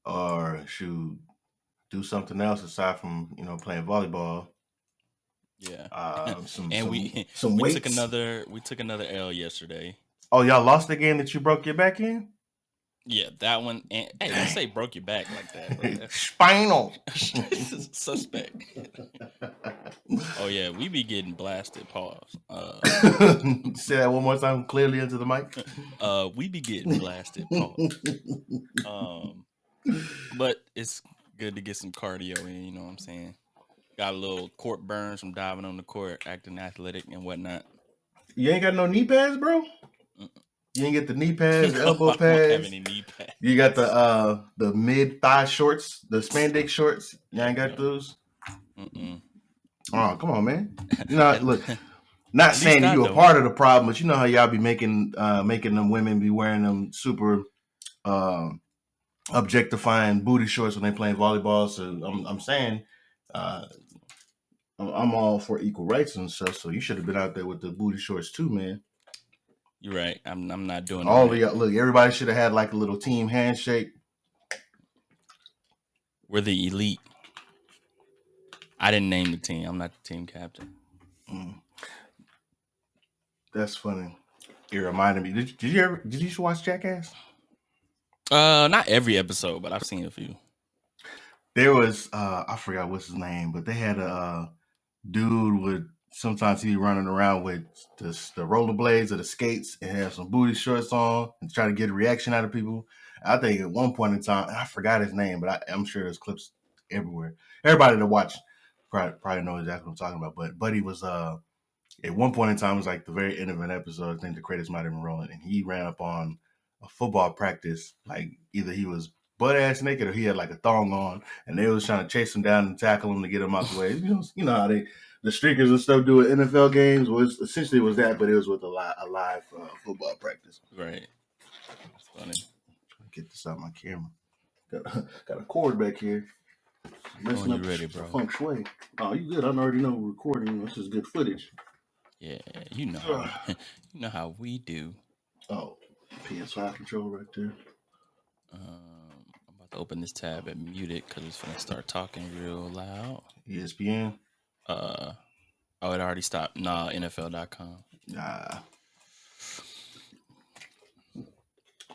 or should do something else aside from playing volleyball. Yeah. Some And some we weights. took another L yesterday. Oh, y'all lost the game that you broke your back in? Yeah, that one. And hey, don't say broke your back like that, bro. That's Spinal. suspect. Oh yeah, we be getting blasted. Pause. Say that one more time clearly into the mic. We be getting blasted. Pause. But it's good to get some cardio in. You know what I'm saying? Got a little court burns from diving on the court, acting athletic and whatnot. You ain't got no knee pads, bro? Mm-mm. You ain't get the knee pads, the No, elbow I don't have pads. any knee pads. You got the mid thigh shorts, the spandex shorts. You ain't got those. Mm-mm. Oh, come on, man. Look, not At least saying that I you a don't. part of the problem, but you know how y'all be making them women be wearing them super objectifying booty shorts when they playing volleyball. So I'm saying, I'm all for equal rights and stuff. So you should have been out there with the booty shorts too, man. You're right. I'm not doing All that. of y'all, look, everybody should have had like a little team handshake. We're the elite. I didn't name the team. I'm not the team captain. That's funny. It reminded me. Did you watch Jackass? Not every episode, but I've seen a few. There was I forgot what's his name, but they had a dude would sometimes he'd be running around with the rollerblades or the skates and have some booty shorts on and try to get a reaction out of people. I think at one point in time, I forgot his name, but I'm sure there's clips everywhere. Everybody that watch probably knows exactly what I'm talking about. But Buddy was at one point in time, it was like the very end of an episode. I think the credits might have been rolling, and he ran up on a football practice. Like either he was butt ass naked or he had like a thong on, and they was trying to chase him down and tackle him to get him out the way. You know how the streakers and stuff do at NFL games. Was essentially was that, but it was with a live football practice. Right. That's funny. Trying to get this out of my camera. Got a cord back here. When you ready, bro? Feng shui. Oh, you good? I already know we're recording. This is good footage. Yeah, you know how we do. Oh, PS5 controller right there. I'm about to open this tab and mute it because it's gonna start talking real loud. ESPN. Oh, it already stopped. Nah, NFL.com. Nah.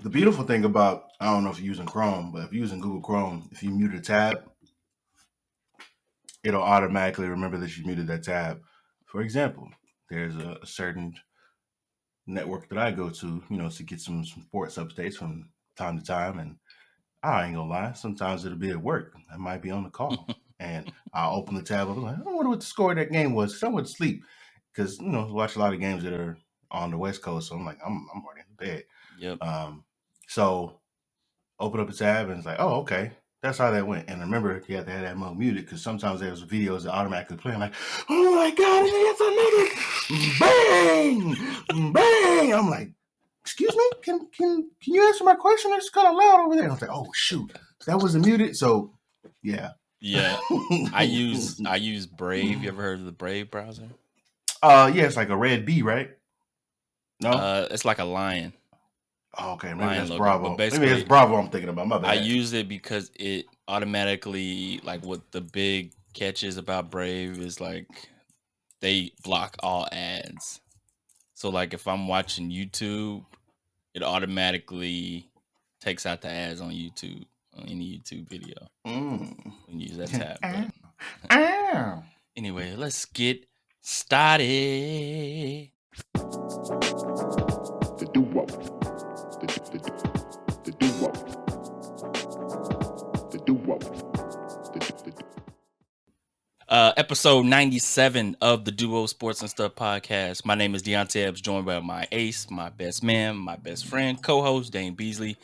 The beautiful thing about, I don't know if you're using Chrome, but if you're using Google Chrome, if you mute a tab, it'll automatically remember that you muted that tab. For example, there's a certain network that I go to, to get some sports updates from time to time. And I ain't gonna lie, sometimes it'll be at work. I might be on the call. And I'll open the tab. I'm like, I wonder what the score of that game was. Because I went to sleep. Because, I watch a lot of games that are on the West Coast. So I'm like, I'm already in bed. Yep. So open up the tab and it's like, oh, okay. That's how that went. And remember, you have to have that mode muted because sometimes there's videos that automatically play. I'm like, oh my God, it's a nigga. Bang! Bang! I'm like, excuse me? Can you answer my question? It's kind of loud over there. I was like, oh, shoot. That wasn't muted. So, yeah. Yeah. I use Brave. You ever heard of the Brave browser? Yeah, it's like a red bee, right? No? It's like a lion. Oh, okay, maybe Lion that's logo. Bravo. But basically, Maybe that's Bravo I'm thinking about. My bad. I use it because it automatically, like, what the big catch is about Brave is like they block all ads. So like if I'm watching YouTube, it automatically takes out the ads on YouTube, on any YouTube video. When you use that tab. But anyway, let's get started. The duo. The duo. The duo. Episode 97 of the Duo Sports and Stuff podcast. My name is Deonte, joined by my ace, my best man, my best friend, co-host Dane Beasley.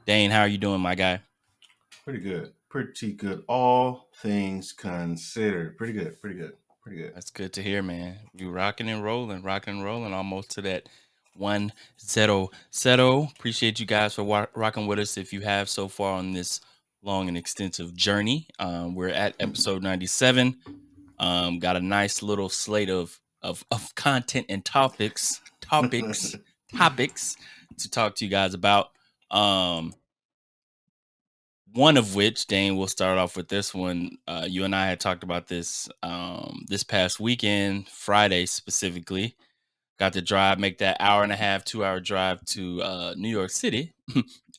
Dane, how are you doing, my guy? Pretty good. Pretty good. All things considered. Pretty good. Pretty good. Pretty good. That's good to hear, man. You rocking and rolling, almost to that 1-0. Appreciate you guys for rocking with us. If you have so far on this long and extensive journey, we're at episode 97. Got a nice little slate of content and topics to talk to you guys about. one of which, Dane, we'll start off with this one. You and I had talked about this this past weekend, Friday specifically. Got to make that hour and a half, 2 hour drive to New York City.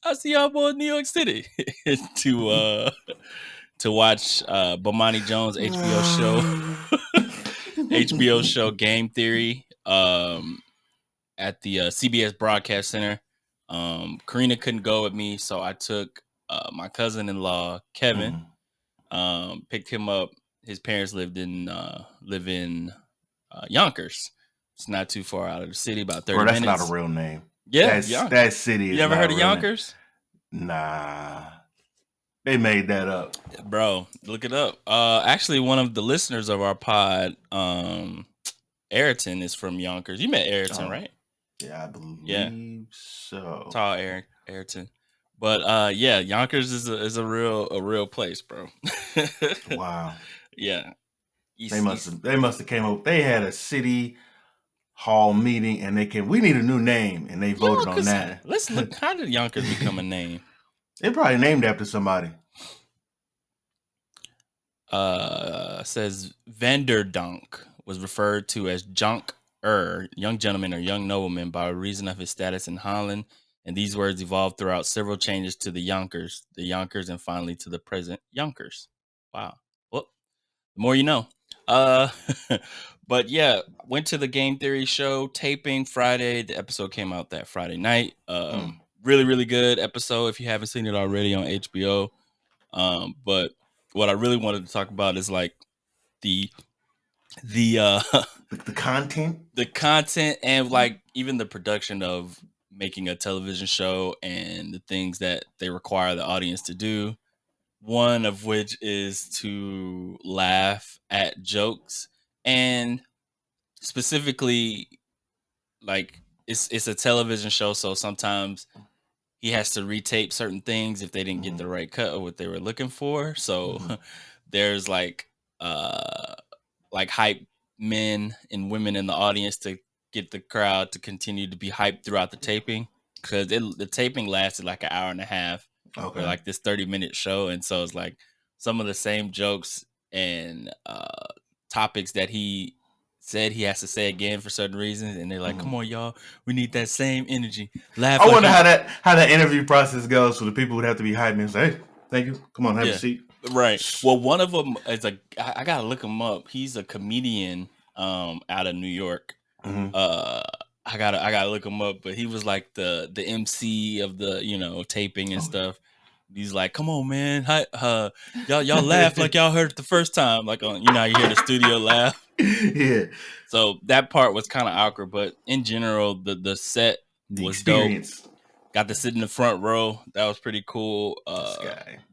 I see y'all boys in New York City to watch Bomani Jones' HBO show, HBO show Game Theory at the CBS Broadcast Center. Karina couldn't go with me, so I took my cousin-in-law Kevin. Picked him up. His parents live in Yonkers. It's not too far out of the city, about 30 Bro, that's minutes. not a real name. Yeah, that city is. You ever heard of Yonkers? Nah, they made that up, bro. Look it up. Actually, one of the listeners of our pod, Ayrton, is from Yonkers. You met Ayrton, right? Yeah, I believe so. Tall Ayrton. But yeah, Yonkers is a real place, bro. Wow. Yeah. They must have came up. They had a city hall meeting and we need a new name, and they voted on that. Let's look. How did Yonkers become a name? They probably named after somebody. Says Vanderdonk was referred to as young gentleman or young nobleman, by reason of his status in Holland, and these words evolved throughout several changes to the Yonkers, and finally to the present Yonkers. Wow. Well, the more you know. But yeah, went to the Game Theory show taping Friday. The episode came out that Friday night. Really, really good episode if you haven't seen it already on HBO. But what I really wanted to talk about is like the content and like even the production of making a television show and the things that they require the audience to do. One of which is to laugh at jokes, and specifically, like it's a television show, so sometimes he has to retape certain things if they didn't get the right cut or what they were looking for. So there's like hype men and women in the audience to get the crowd to continue to be hyped throughout the taping, because the taping lasted like an hour and a half. Okay. For like this 30-minute show, and so it's like some of the same jokes and topics that he said he has to say again for certain reasons, and they're like, "Come on, y'all, we need that same energy." Laugh. I wonder how that interview process goes. So the people would have to be hyping and say, "Hey, thank you. Come on, have a seat." Right. Well, one of them is I gotta look him up. He's a comedian out of New York. I gotta look him up, but he was like the MC of the taping and stuff. He's like, "Come on, man, y'all laugh like y'all heard it the first time, like on you hear the studio laugh." Yeah. So that part was kind of awkward, but in general, the set was experience. Dope. Got to sit in the front row. That was pretty cool.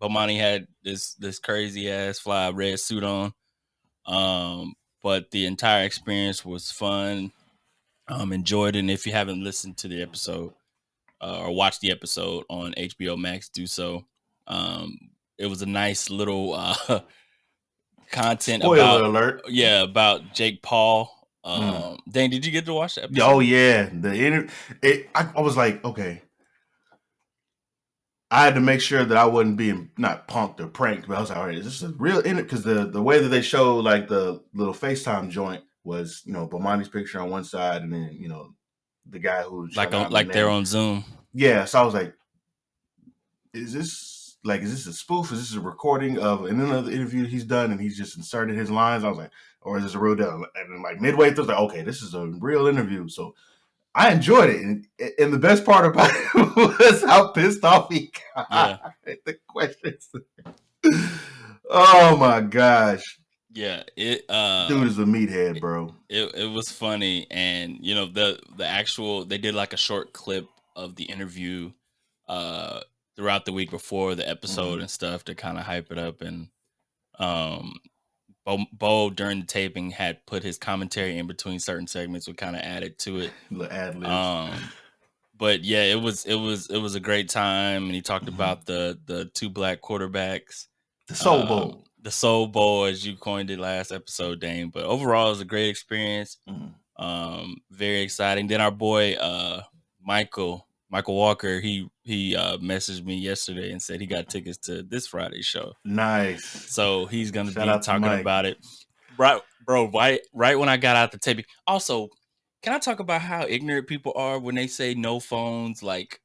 Bomani had this crazy ass fly red suit on. But the entire experience was fun. Enjoyed it. And if you haven't listened to the episode or watched the episode on HBO Max, do so. It was a nice little content. Spoiler alert. Yeah, about Jake Paul. Dane, did you get to watch the episode? Oh yeah, I was like, okay. I had to make sure that I wasn't being not punked or pranked, but I was like, all right, is this a real because the way that they showed like the little FaceTime joint was, Bomani's picture on one side and then, the guy who they're on Zoom. Yeah. So I was like, is this a spoof? Is this a recording of another interview he's done and he's just inserted his lines? I was like, or is this a real deal? And then like midway through, I was like, okay, this is a real interview. So I enjoyed it, and the best part about it was how pissed off he got at the questions. Oh my gosh! Yeah, dude is a meathead, bro. It was funny, and the actual they did like a short clip of the interview throughout the week before the episode and stuff to kind of hype it up, and Bo during the taping had put his commentary in between certain segments, would kind of added to it. The ad-libs. But yeah, it was a great time, and he talked about the two black quarterbacks, the Soul Bowl, as you coined it last episode, Dane. But overall, it was a great experience. Very exciting. Then our boy Michael Michael Walker, he messaged me yesterday and said he got tickets to this Friday's show. Nice. So he's gonna Shout be out to talking Mike. about it. Right, bro, right when I got out the taping. Also, can I talk about how ignorant people are when they say no phones? Like,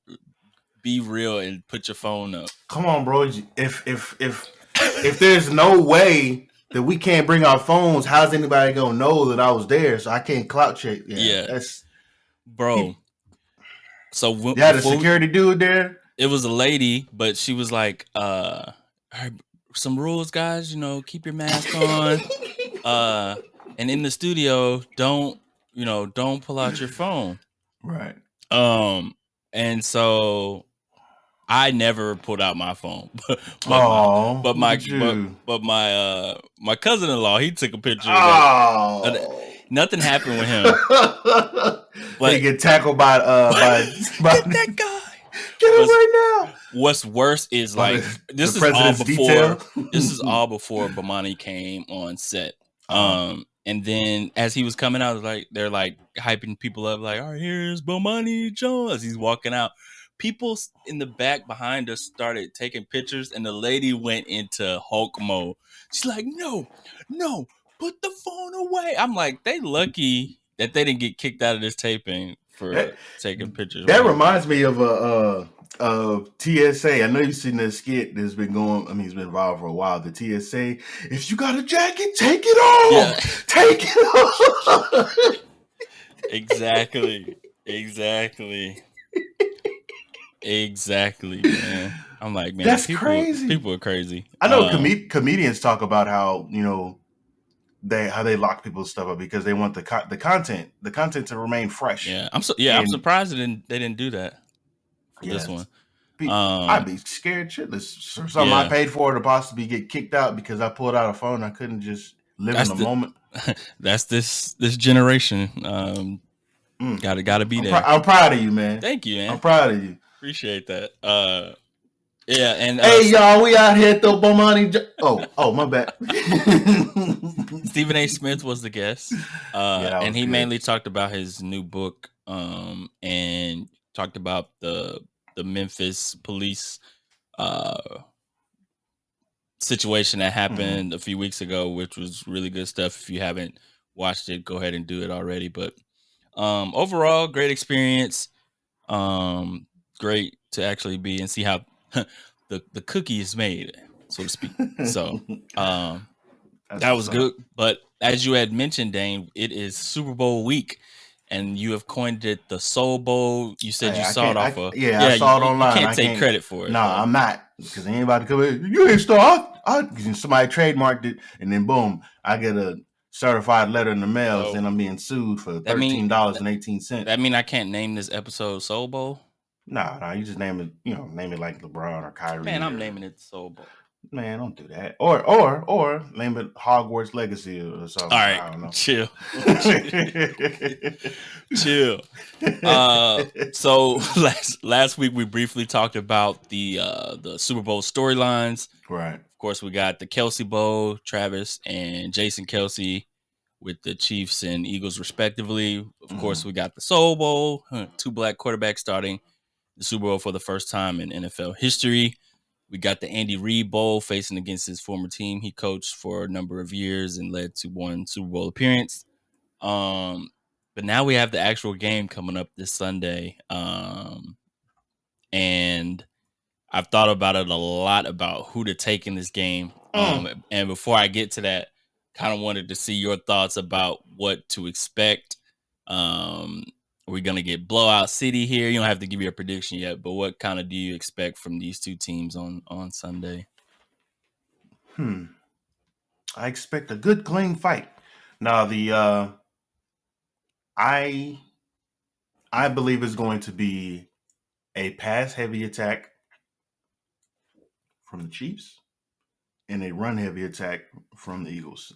be real and put your phone up. Come on, bro. If there's no way that we can't bring our phones, how's anybody gonna know that I was there? So I can't clout check. Yeah. That's Bro. So you had a security dude there. It was a lady, but she was like, some rules, guys. You know, keep your mask on. And in the studio, don't pull out your phone. Right. And so I never pulled out my phone, my cousin-in-law, he took a picture of that. Nothing happened with him. But he get tackled by get that guy. Get him right now. What's worse is like this is all before this is all before Bomani came on set. And then as he was coming out, like they're like hyping people up, like, all right, here's Bomani Jones. He's walking out. People in the back behind us started taking pictures, and the lady went into Hulk mode. She's like, no, put the phone away. I'm like, they lucky that they didn't get kicked out of this taping for taking pictures. That reminds me of a TSA. I know you've seen this skit that's been going. I mean, it's been viral for a while. The TSA, if you got a jacket, take it off. Yeah. Take it off. Exactly, man. I'm like, man, that's crazy. People are crazy. I know comedians talk about how how they lock people's stuff up because they want the content to remain fresh. Yeah, I'm surprised they didn't do that for this one. I'd be scared shitless. Something I paid for to possibly get kicked out because I pulled out a phone. I couldn't just live in the moment. That's this generation. Gotta be there. I'm proud of you, man. Thank you, man. I'm proud of you. Appreciate that. Yeah, and hey y'all, we out here though, Bomani. Oh, my bad. Stephen A. Smith was the guest, and he mainly talked about his new book, and talked about the Memphis police situation that happened a few weeks ago, which was really good stuff. If you haven't watched it, go ahead and do it already. But overall, great experience. Great to actually be and see how the cookie is made, so to speak. So that was good. But as you had mentioned, Dane, it is Super Bowl week, and you have coined it the Soul Bowl. You said you saw it off of I saw it online. You can't take credit for it. No, I'm not, because anybody come in, you ain't start. Somebody trademarked it, and then boom, I get a certified letter in the mail, and I'm being sued for $13.18. That mean I can't name this episode Soul Bowl? No, you just name it. Name it like LeBron or Kyrie. Man, I'm naming it Soul Bowl. Man, don't do that. Or name it Hogwarts Legacy or something. All right, I don't know. Chill. So last week we briefly talked about the Super Bowl storylines. Right. Of course, we got the Kelsey Bowl, Travis and Jason Kelsey with the Chiefs and Eagles respectively. Of course, we got the Soul Bowl, 2 black quarterbacks starting the Super Bowl for the first time in NFL history. We got the Andy Reid Bowl facing against his former team. He coached for a number of years and led to 1 Super Bowl appearance. But now we have the actual game coming up this Sunday. And I've thought about it a lot about who to take in this game. And before I get to that, kind of wanted to see your thoughts about what to expect. We're going to get blowout city here. You don't have to give your prediction yet, but what kind of do you expect from these two teams on Sunday? I expect a good, clean fight. Now, I believe it's going to be a pass-heavy attack from the Chiefs and a run-heavy attack from the Eagles.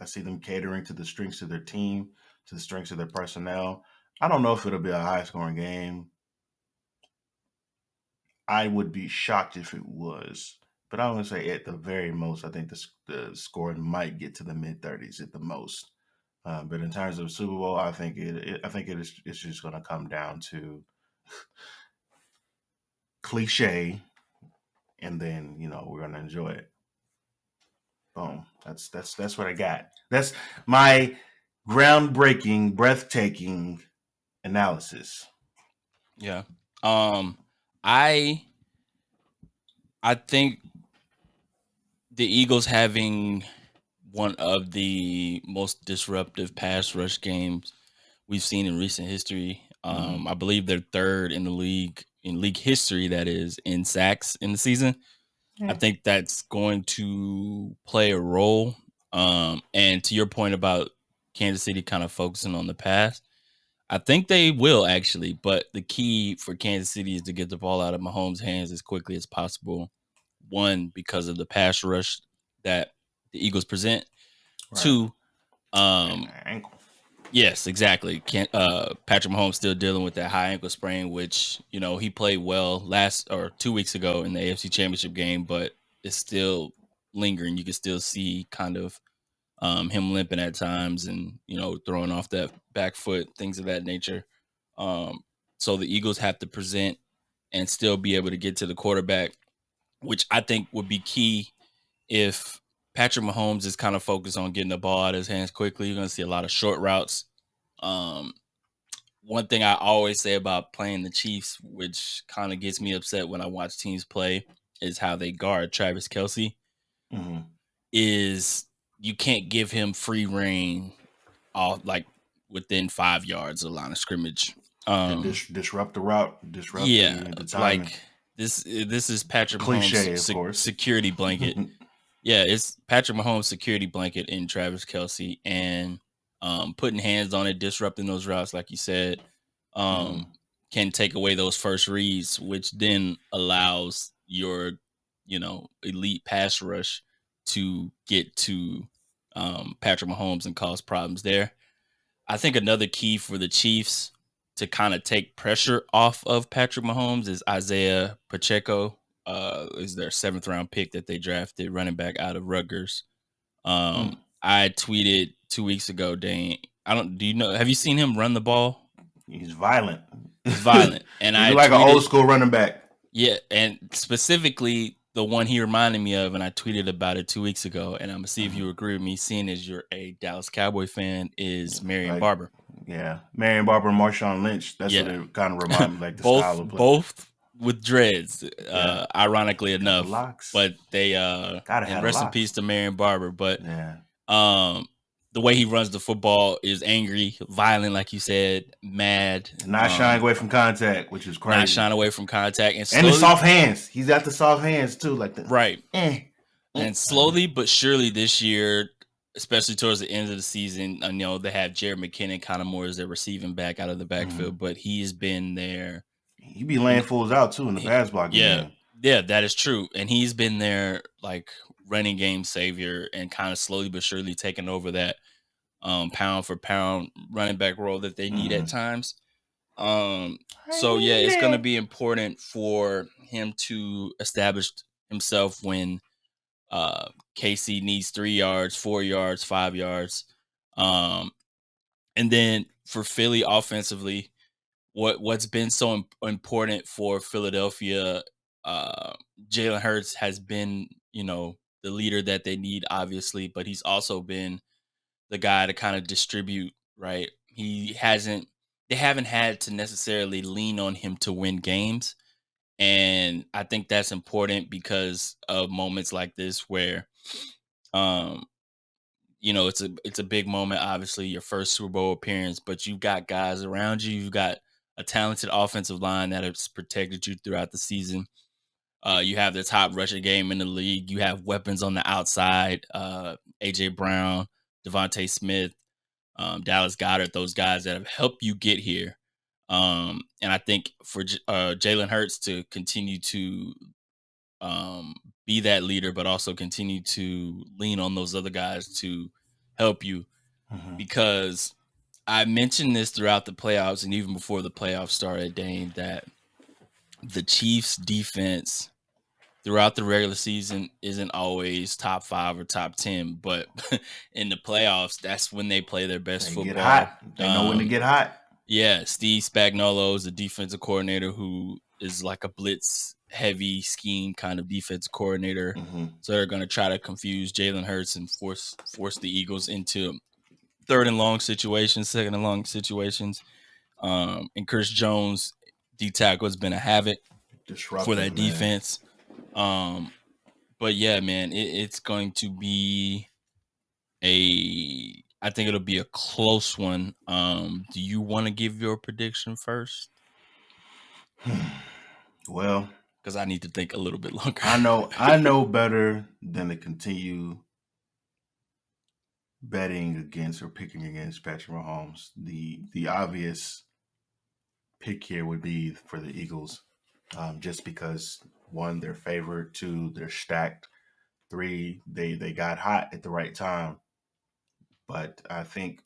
I see them catering to the strengths of their team, to the strengths of their personnel. I don't know if it'll be a high-scoring game. I would be shocked if it was. But I would say at the very most, I think the scoring might get to the mid-30s at the most. But in terms of Super Bowl, I think it's just going to come down to cliche, and then we're gonna enjoy it. Boom. That's what I got. That's my groundbreaking, breathtaking analysis. Yeah. I think the Eagles having one of the most disruptive pass rush games we've seen in recent history. I believe they're third in the league, in league history, that is, in sacks in the season. I think that's going to play a role. And to your point about Kansas City kind of focusing on the pass, I think they will actually. But the key for Kansas City is to get the ball out of Mahomes' hands as quickly as possible. One, because of the pass rush that the Eagles present. Right. Two, ankle. yes, exactly. Patrick Mahomes still dealing with that high ankle sprain, which he played well 2 weeks ago in the AFC Championship game, but it's still lingering. You can still see kind of him limping at times, and throwing off that back foot, things of that nature. So the Eagles have to present and still be able to get to the quarterback, which I think would be key. If Patrick Mahomes is kind of focused on getting the ball out of his hands quickly, you're going to see a lot of short routes. One thing I always say about playing the Chiefs, which kind of gets me upset when I watch teams play, is how they guard Travis Kelce. Is you can't give him free reign off like within 5 yards of the line of scrimmage. Disrupt the route, disrupt the timing. Like this is Patrick Cliche, Mahomes' of course. security blanket. Yeah, it's Patrick Mahomes' security blanket in Travis Kelce, and putting hands on it, disrupting those routes, like you said, can take away those first reads, which then allows your, elite pass rush to get to Patrick Mahomes and cause problems there. I think another key for the Chiefs to kind of take pressure off of Patrick Mahomes is Isaiah Pacheco. Is their 7th round pick that they drafted, running back out of Rutgers. I tweeted 2 weeks ago, Dane. Have you seen him run the ball? He's violent. He's violent. And he's like an old school running back. Yeah, and specifically the one he reminded me of, and I tweeted about it 2 weeks ago, and I'm gonna see if you agree with me, seeing as you're a Dallas Cowboy fan, is Marion Barber. Yeah, Marion Barber and Marshawn Lynch. That's what it kind of remind me, like the style of play. Both with dreads, ironically enough. Locks. But they and rest in peace to Marion Barber. But the way he runs the football is angry, violent, like you said, mad. Not shying away from contact, which is crazy. Not shying away from contact. And the soft hands. He's got the soft hands, too. Like that. Right. And slowly but surely this year, especially towards the end of the season, I know they have Jared McKinnon kind of more as their receiving back out of the backfield, but he has been there. He be laying fools out, too, in the pass block game. Yeah, that is true. And he's been there, like, running game savior, and kind of slowly but surely taking over that pound for pound running back role that they need at times. So yeah, it's going to be important for him to establish himself when KC needs 3 yards, 4 yards, 5 yards. And then for Philly offensively, what's been so important for Philadelphia, Jalen Hurts has been, the leader that they need, obviously, but he's also been the guy to kind of distribute, right? They haven't had to necessarily lean on him to win games. And I think that's important because of moments like this where, it's a big moment, obviously, your first Super Bowl appearance, but you've got guys around you. You've got a talented offensive line that has protected you throughout the season. You have the top rushing game in the league. You have weapons on the outside, A.J. Brown, Devontae Smith, Dallas Goedert, those guys that have helped you get here. And I think for Jalen Hurts to continue to be that leader, but also continue to lean on those other guys to help you. Because I mentioned this throughout the playoffs and even before the playoffs started, Dane, that the Chiefs defense throughout the regular season isn't always top 5 or top 10, but in the playoffs, that's when they play their best football. Get hot. They know when to get hot. Yeah, Steve Spagnuolo is the defensive coordinator who is like a blitz heavy scheme kind of defense coordinator. Mm-hmm. So they're going to try to confuse Jalen Hurts and force the Eagles into third and long situations, second and long situations. And Chris Jones, D tackle, has been a havoc for Disruptive, that man. defense. But yeah, man, it's going to be I think it'll be a close one. Do you want to give your prediction first? Well, because I need to think a little bit longer. I know better than to continue betting against or picking against Patrick Mahomes. The obvious pick here would be for the Eagles, just because one, they're favored, two, they're stacked, three, they got hot at the right time. But I think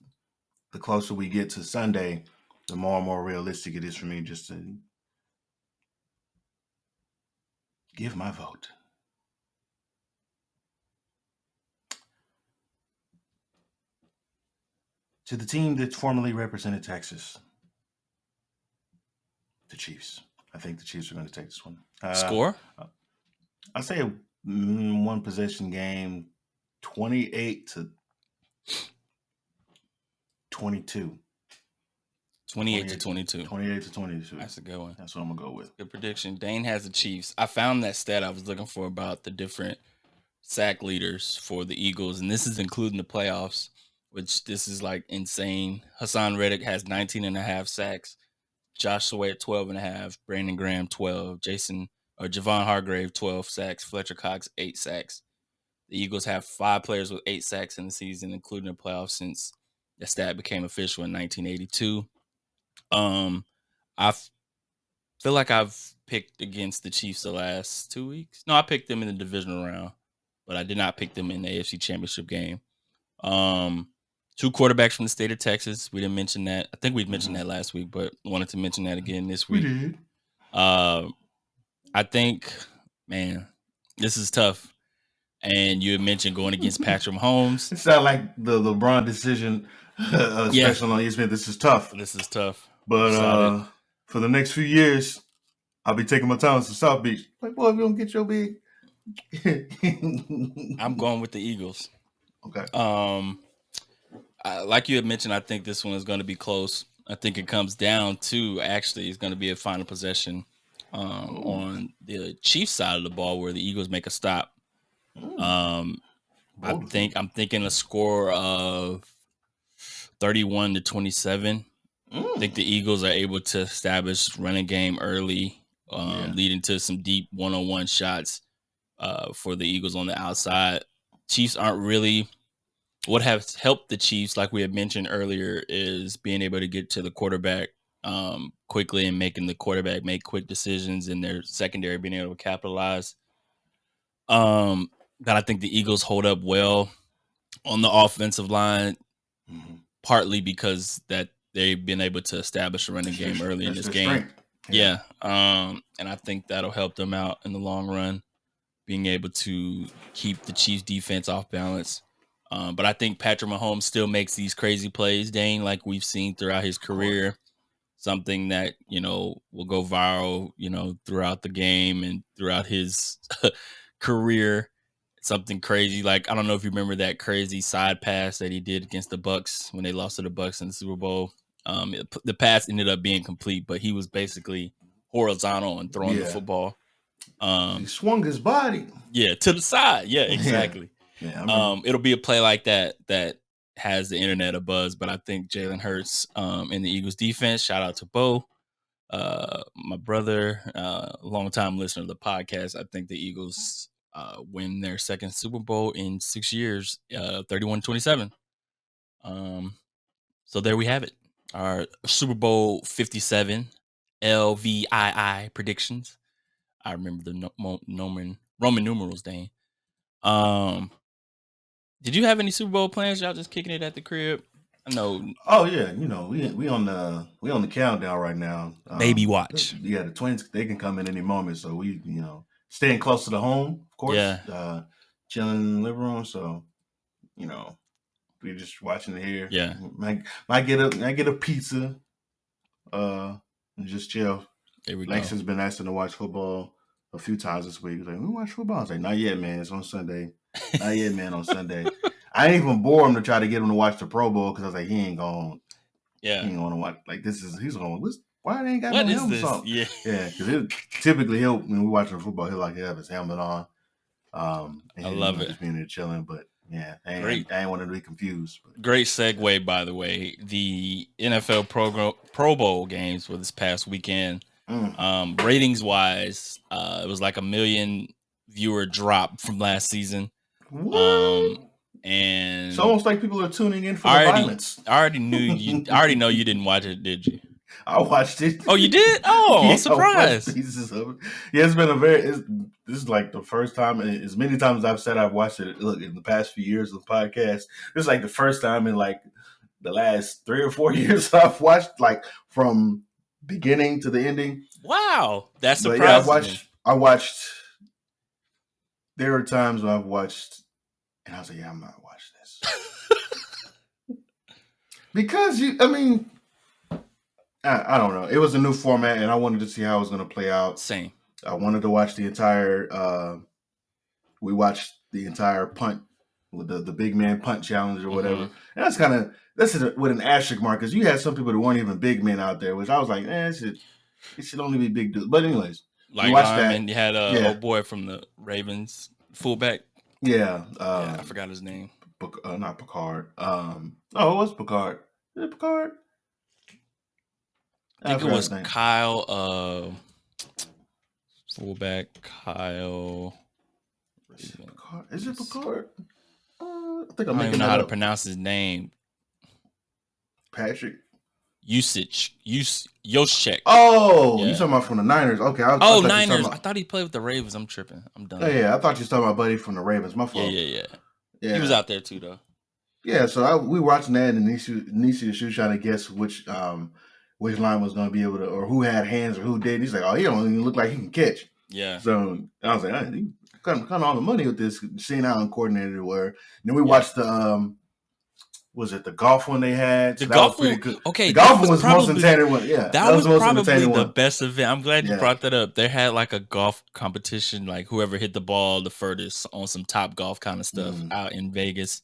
the closer we get to Sunday, the more and more realistic it is for me just to give my vote to the team that formerly represented Texas, the Chiefs. I think the Chiefs are going to take this one. Score? I say a one possession game, 28 to 22. 28 to 22. 28 to 22. That's a good one. That's what I'm going to go with. Good prediction. Dane has the Chiefs. I found that stat I was looking for about the different sack leaders for the Eagles, and this is including the playoffs, which this is like insane. Hassan Reddick has 19 and a half sacks. Josh Sweat, 12 and a half. Brandon Graham, 12. Javon Hargrave, 12 sacks. Fletcher Cox, 8 sacks. The Eagles have 5 players with 8 sacks in the season, including the playoffs, since the stat became official in 1982. I feel like I've picked against the Chiefs the last 2 weeks. No, I picked them in the divisional round, but I did not pick them in the AFC Championship game. 2 quarterbacks from the state of Texas. We didn't mention that. I think we'd mentioned that last week, but wanted to mention that again this week. We did. I think, man, this is tough. And you had mentioned going against Patrick Mahomes. It sounds like the LeBron decision special on ESPN. This is tough. This is tough. But for the next few years, I'll be taking my time to South Beach. Like, boy, if you don't get your big. I'm going with the Eagles. Okay. Like you had mentioned, I think this one is going to be close. I think it comes down to, actually, it's going to be a final possession on the Chiefs side of the ball where the Eagles make a stop. I'm thinking a score of 31 to 27. I think the Eagles are able to establish running game early, leading to some deep one-on-one shots for the Eagles on the outside. Chiefs aren't really. What has helped the Chiefs, like we had mentioned earlier, is being able to get to the quarterback quickly and making the quarterback make quick decisions, and their secondary being able to capitalize. That I think the Eagles hold up well on the offensive line, partly because that they've been able to establish a running game early in this game. Yeah. And I think that'll help them out in the long run, being able to keep the Chiefs defense off balance. But I think Patrick Mahomes still makes these crazy plays, Dane, like we've seen throughout his career. Something that, will go viral, throughout the game and throughout his career. Something crazy. Like, I don't know if you remember that crazy side pass that he did against the Bucks when they lost to the Bucks in the Super Bowl. The pass ended up being complete, but he was basically horizontal and throwing the football. He swung his body. Yeah, to the side. Yeah, exactly. It'll be a play like that has the internet abuzz, but I think Jalen Hurts in the Eagles defense, shout out to Bo, my brother, longtime listener of the podcast. I think the Eagles win their second Super Bowl in 6 years, 31-27. So there we have it. Our Super Bowl 57 LVII predictions. I remember the Roman numerals, Dane. Did you have any Super Bowl plans? Y'all just kicking it at the crib? I know. Oh yeah, we on the countdown right now. Baby watch. The Twins, they can come in any moment, so we staying close to the home, of course. Yeah. Chilling in the living room, so we're just watching it here. Yeah. Might get a pizza, and just chill. There we go. Langston's been asking to watch football a few times this week. He's like, we watch football. I was like, not yet, man. It's on Sunday. Not yet, man, on Sunday. I ain't even bore him to try to get him to watch the Pro Bowl because I was like, he ain't going to watch. Like, he's going, why they ain't got What no is helmets this? on? Yeah. Yeah, because typically when we watching football, he'll have his helmet on. And I love it. Just being there chilling, but yeah, I Great. ain't want to be confused. But. Great segue, by the way. The NFL Pro Bowl games for this past weekend, ratings wise, it was like 1 million viewer drop from last season. What? And it's almost like people are tuning in for the violence. I already know you didn't watch it, did you? I watched it. Oh, you did? Oh, I'm surprised. Pieces of it. Yeah, it's been this is like the first time, and as many times as I've said I've watched it. Look, in the past few years of the podcast, this is like the first time in like the last 3 or 4 years I've watched like from beginning to the ending. Wow, that's surprising. But yeah, I watched. There are times when I've watched, and I was like, yeah, I'm not watching this because I don't know. It was a new format, and I wanted to see how it was going to play out. Same. I wanted to watch the entire. We watched the entire punt with the big man punt challenge or whatever. And that's with an asterisk mark because you had some people that weren't even big men out there, which I was like, it should only be big dudes. But anyways, like watched that. And you had old boy from the Ravens, fullback. Yeah, I forgot his name. Not Picard. It was Picard. Is it Picard? I think it was Kyle. Fullback Kyle. Is it Picard? I think I don't even know how to pronounce his name. Patrick. Yoshek. Oh, you talking about from the Niners? Okay. Niners. I thought he played with the Ravens. I'm tripping. I'm done. Oh, yeah, I thought you were talking about Buddy from the Ravens. My fault. Yeah. He was out there too, though. Yeah, so we were watching that, and Nisha was trying to guess which line was going to be able to, or who had hands or who did. He's like, oh, he don't even look like he can catch. Yeah. So I was like, he kind of all the money with this, seeing how uncoordinated it were. And then we watched the was it the golf one they had? So the golf was pretty good. Okay, the golf one was the most entertaining one. Yeah, that was probably the best event. I'm glad you brought that up. They had like a golf competition, like whoever hit the ball the furthest on some Top Golf kind of stuff out in Vegas.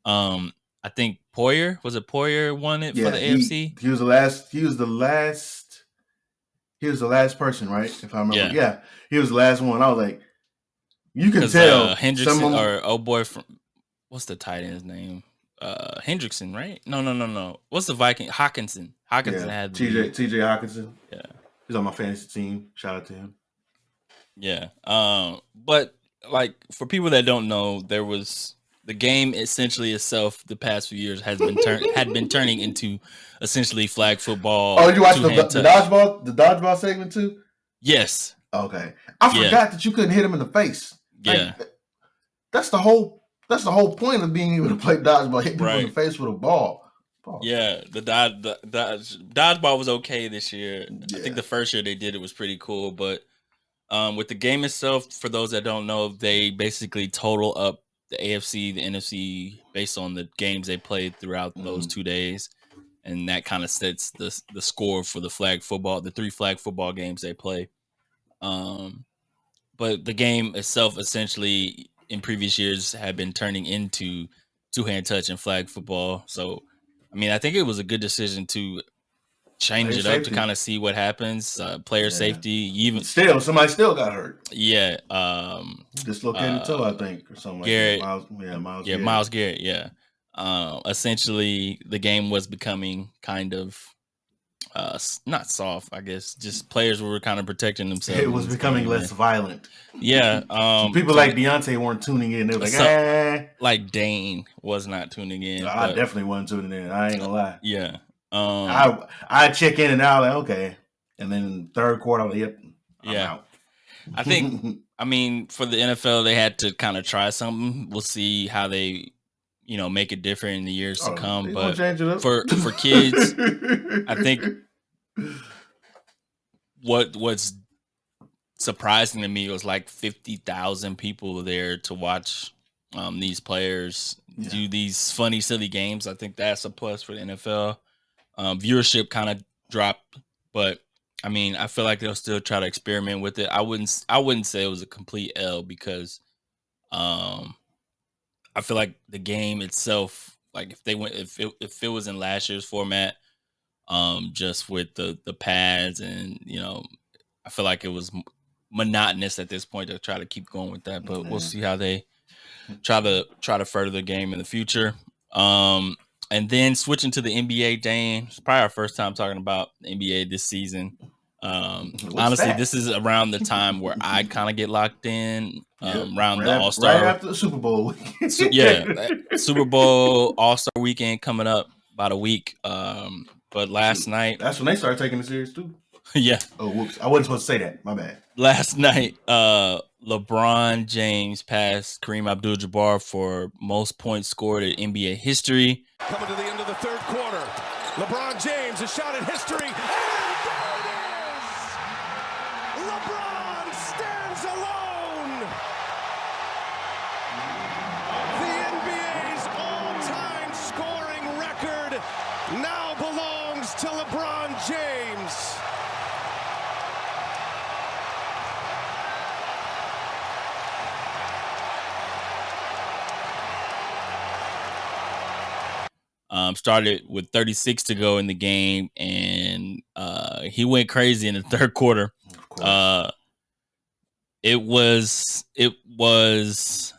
I think Poyer won it for the AFC. He was the last. He was the last person, right? If I remember. Yeah, he was the last one. I was like, you can tell Hendrickson or boy from what's the tight end's name? Hendrickson, right? No. What's the Viking? Hawkinson had TJ Hawkinson. Yeah, he's on my fantasy team. Shout out to him. Yeah. But like for people that don't know, there was the game essentially itself. The past few years had been turning into essentially flag football. Oh, did you watch the dodgeball segment too? Yes. Okay, I forgot that you couldn't hit him in the face. Yeah, that's the whole point of being able to play dodgeball. Hit people in the face with a ball. Yeah, the dodgeball was okay this year. Yeah. I think the first year they did it was pretty cool, but with the game itself, for those that don't know, they basically total up the AFC, the NFC based on the games they played throughout those 2 days, and that kind of sets the score for the the 3 flag football games they play. But the game itself, essentially, in previous years, had been turning into two-hand touch and flag football. So, I mean, I think it was a good decision to change it up to kind of see what happens. Player safety, somebody still got hurt. Yeah, dislocated toe, I think, or something Garrett, like that. Myles Garrett. Myles Garrett. Yeah. Essentially, the game was becoming kind of not soft, I guess. Just players were kind of protecting themselves. It was becoming less violent. Yeah. People like Deonte weren't tuning in. They were like, Like Dane was not tuning in. I definitely wasn't tuning in. I ain't gonna lie. Yeah. I check in and out, like, okay. And then third quarter, I'm like, yep, I'm out. I think, I mean, for the NFL, they had to kind of try something. We'll see how they, make it different in the years to come. But for kids, I think what's surprising to me was like 50,000 people there to watch these players do these funny, silly games. I think that's a plus for the NFL. Viewership kind of dropped, but I mean, I feel like they'll still try to experiment with it. I wouldn't say it was a complete L because I feel like the game itself, like if it was in last year's format, just with the pads and I feel like it was monotonous at this point to try to keep going with that. But we'll see how they try to further the game in the future. And then switching to the NBA, Dane, it's probably our first time talking about the NBA this season. Honestly, that? this is around the time where I kind of get locked in. Around the All Star, right after the Super Bowl. Super Bowl All-Star weekend coming up about a week. But last night, that's when they started taking it serious too. Yeah. Oh, whoops! I wasn't supposed to say that. My bad. Last night, LeBron James passed Kareem Abdul-Jabbar for most points scored in NBA history. Coming to the end of the third quarter, LeBron James, a shot in history. And there it is! LeBron stands alone! The NBA's all-time scoring record now belongs to LeBron James. Started with 36 to go in the game, and he went crazy in the third quarter. Of course. It was,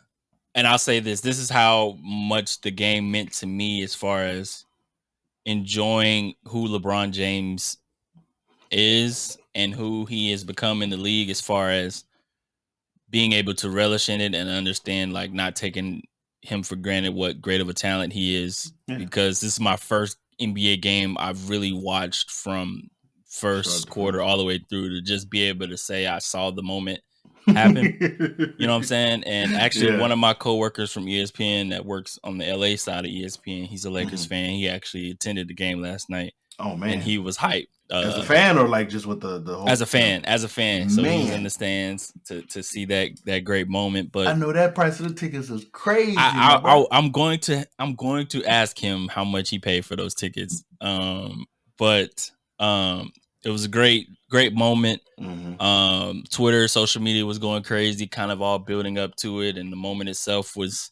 and I'll say this is how much the game meant to me as far as enjoying who LeBron James is and who he has become in the league, as far as being able to relish in it and understand, like, not taking him for granted what great of a talent he is. Because this is my first NBA game I've really watched from first quarter all the way through, to just be able to say I saw the moment happen. You know what I'm saying? And actually, one of my coworkers from ESPN that works on the LA side of ESPN, he's a Lakers fan. He actually attended the game last night. Oh man! And he was hyped. As a fan, or like just with the whole? As a fan. So he was in the stands to see that great moment. But I know that price of the tickets is crazy. I'm going to ask him how much he paid for those tickets. But it was a great moment. Mm-hmm. Twitter, social media was going crazy, kind of all building up to it, and the moment itself it's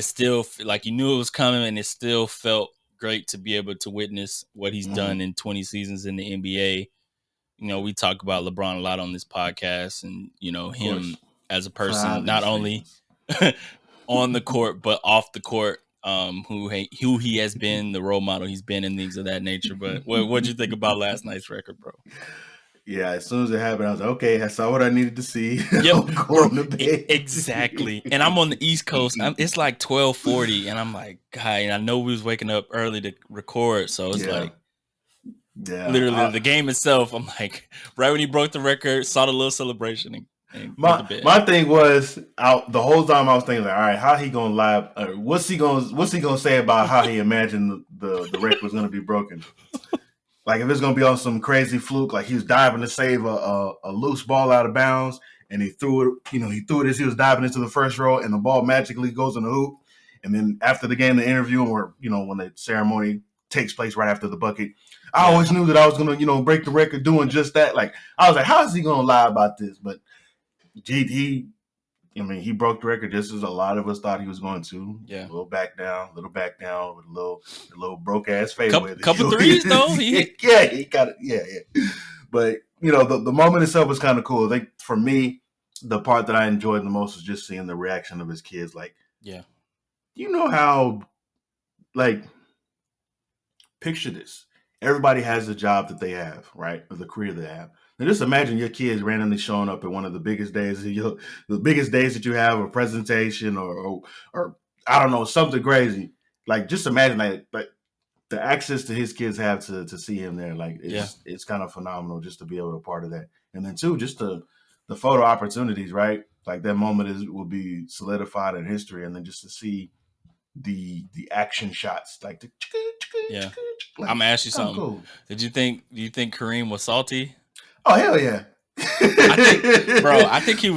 still like you knew it was coming, and it still felt great to be able to witness what he's done in 20 seasons in the NBA. You know, we talk about LeBron a lot on this podcast, and him as a person, not only on the court but off the court, who he has been, the role model he's been, and things of that nature. But what'd you think about last night's record, bro? Yeah, as soon as it happened, I was like, okay, I saw what I needed to see. Yep, bro, exactly. And I'm on the East Coast. It's like 12:40, and I'm like, God, and I know we was waking up early to record, so it's literally the game itself. I'm like, right when he broke the record, saw the little celebration, and my thing was, the whole time I was thinking, like, all right, how he gonna lie? What's he gonna say about how he imagined the record was gonna be broken? Like, if it's gonna be on some crazy fluke, like he was diving to save a loose ball out of bounds, and he threw it. He threw it as he was diving into the first row, and the ball magically goes in the hoop. And then after the game, the interview, or when the ceremony takes place right after the bucket, I always knew that I was gonna break the record doing just that. Like, I was like, how is he gonna lie about this? But he broke the record just as a lot of us thought he was going to. Yeah. A little back down with a little broke ass fade. Couple threes though. He got it. Yeah. But the moment itself was kind of cool. I think for me, the part that I enjoyed the most was just seeing the reaction of his kids. Like, how, like, picture this. Everybody has the job that they have, right? Or the career they have. Now just imagine your kids randomly showing up at one of the biggest days that you have, a presentation or I don't know, something crazy. Like, just imagine like the access to his kids have to see him there. Like, it's kind of phenomenal just to be able to be part of that. And then too, just the photo opportunities, right? Like, that moment will be solidified in history, and then just to see the action shots, like the like, I'm gonna ask you something. Cool. Do you think Kareem was salty? Oh, hell yeah. I think he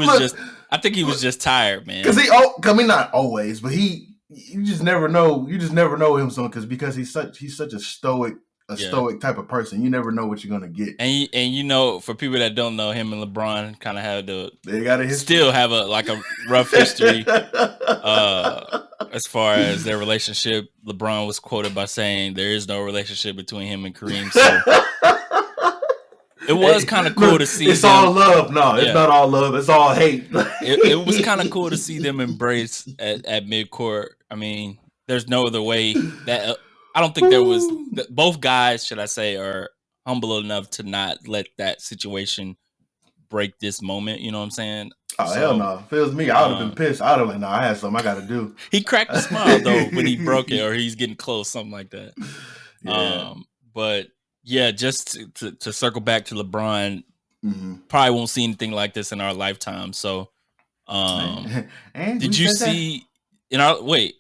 was just tired, man. Not always, but you just never know. You just never know him, because he's such a stoic a stoic type of person. You never know what you're gonna get. And for people that don't know, him and LeBron kind of have they got a history. Still have a rough history. As far as their relationship, LeBron was quoted by saying there is no relationship between him and Kareem. So it was kind of cool to see. It's all love. No, it's not all love. It's all hate. it was kind of cool to see them embrace at midcourt. I mean, there's no other way that I don't think there was. Both guys, should I say, are humble enough to not let that situation break this moment. You know what I'm saying? Oh, hell no. If it was me, I would have been pissed. I would have been like, no, I had something I got to do. He cracked a smile, though, when he broke it or he's getting close, something like that. Yeah. But, yeah, just to circle back to LeBron, probably won't see anything like this in our lifetime. So, did you see in our – wait.